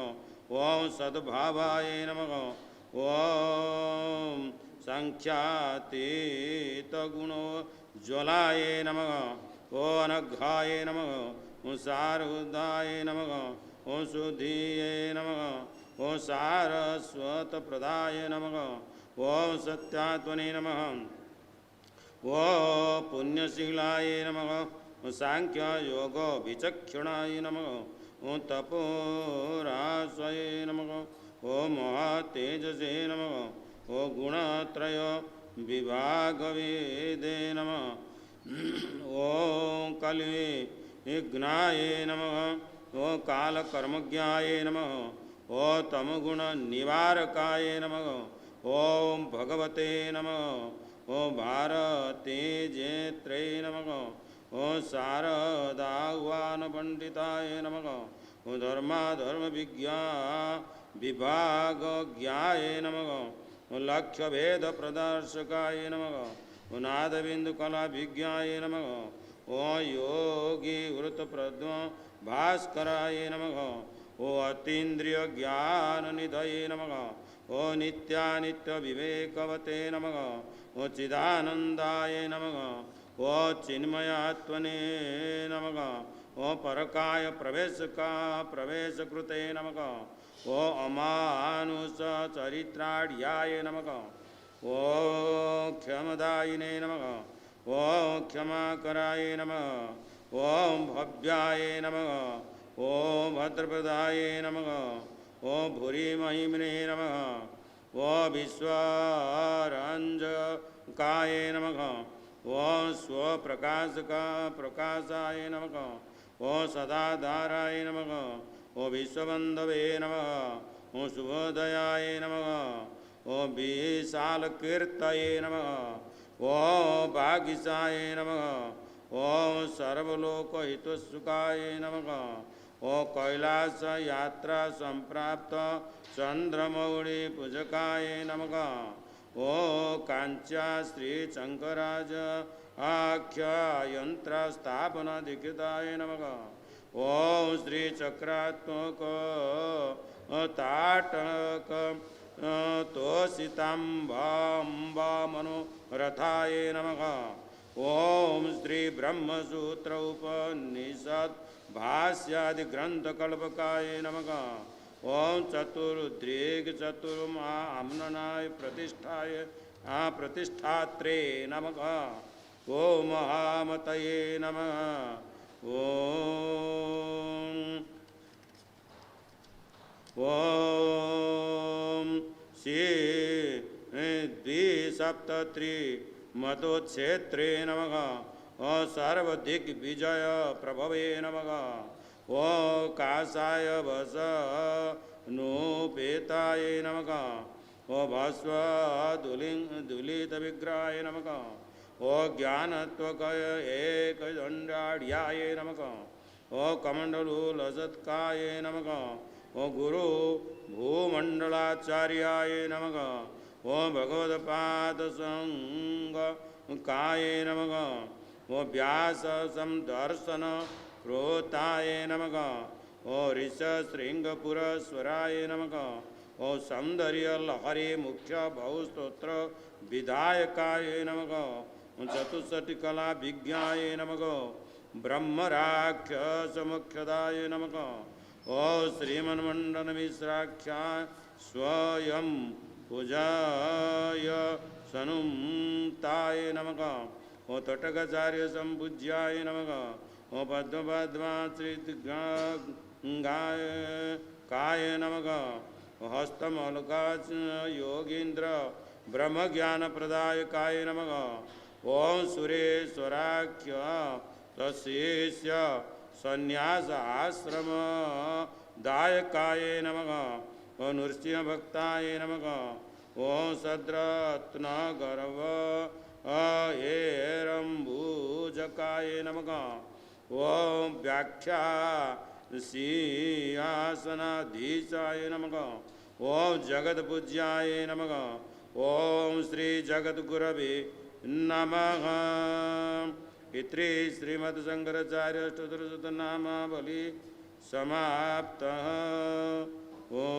ओम सद्भावाय नमः। ओम संख्यातीत गुणो ज्वलाय नमः। ओम अनघाय नमः। ओम सारुदाय नमः। ओम शुद्धिये नमः। ओम सारस्वत प्रदाय नमः। ओम सत्यात्मने नमः। ओम पुण्यशीलाय नमः। ओम सांख्य योग विचक्षणाय नमः। ओम तपोराशये नमः। ओम महातेजसे नमः। ओम गुणत्रय विभागवेदे नमः। ओम कलिविघ्नाय नमः। ओम कालकर्मज्ञाय नमः। ओम तमगुण निवारकाय नमः। ओम भगवते नमः। ओम भारते जेत्रे नमः। ओम शारदाह्वान पंडिताय नमः। ओम धर्माधर्म विज्ञा विभागज्ञाय नमः। ओम लक्ष्य भेद प्रदर्शकाय नमः। ओम नादबिंदु कला विज्ञाय नमः। ओम योगी वृत प्रद्म भास्कराय नमः। ओ अतीन्द्रिय ज्ञान निधये नमः। ओ नित्यानित्य विवेकवते नमः। ओ चिदानंदाय नमः। ओ चिन्मयात्मने नमः। ओ परकाय प्रवेशकृते नमः। ओ अमानुष चरित्राढ्याय नमः। ओ क्षमदायिने नमः। ओ क्षमाकराय नमः। ओम भव्याय नमः। ओम भद्रप्रदाय नमः। ओम भूरि महिम्ने नमः। ओम विश्वरंजकाय नमः। ओम स्वप्रकाशाय नमः। ओम सदाधाराय नमः। ओम विश्वबंधवे नमः। ओम शुभोदयाय नमः। ओम विशालकीर्तये नमः। ओम भाग्यसाय नमः। ओम सर्वलोकहितसुखाय नमः। ओम कैलास यात्रा संप्राप्त चंद्रमौळि पूजकाय नमः। ओम कांच्या श्री शंकराज आख्य यंत्र स्थापना दीक्षिताय नमः। ओम श्री चक्रात्मक ताटक तोषितांबा मनोरथाय नमः। ओम श्री ब्रह्मसूत्र उपनिषद भाष्यादि ग्रंथ कल्पकाय नमः। ओम चतुर्दृग चतुर्मामनाय प्रतिष्ठात्रे नमः। ओम महामतये नमः। ओम श्री द्विसप्तत्री मदोक्षेत्रे नमः। ओ सर्वदिग्विजय प्रभवे नमः। ओ कासाय वस नोपेताय नमः। ओ भस्व दुलित विग्रहाय नमः। ओ ज्ञानत्वकय एकदंडाढ्याय नमः। ओ कमंडलू लसत्काय नमः। ओ गुरु भूमंडलाचार्याय नमः। ओ भगवत्पाद संग काय नमः। ओ व्यास समदर्शन क्रोताय नमः। ओ ऋष श्रृंगपुरस्वराय नमः। ओ सौंदर्य लहरी मुख्य बहुस्तोत्र विधायकाय नमः। ओ चतुष्षष्टि कला विज्ञाय नमः। ब्रह्मराक्षस मुख्यदाय नमः। ओ श्रीमन्मंडन मिश्राख्या स्वयं पूजाय सनुताय नमः। ओ तटकाचार्य संपूज्याय नमः। ओ पद्मपद्माश्रितगाय काय नमः। ओ हस्तमलका योगींद्र ब्रह्मज्ञान प्रदायकाय नमः। ओम सुरेश्वराख्य तस्येष्य संन्यास आश्रम दायकाय नमः। ओ नृसिंह भक्ताय नमः। ओम सद्रत्न गर्भ एरंबूजकाय नमः। ओम व्याख्या सिंहासनाधीशाय नमः। ओम जगत्पूज्याय नमः। ओम श्री जगद्गुरवे नमः। इति श्रीमद् शंकराचार्य नामावली समाप्तः। ओम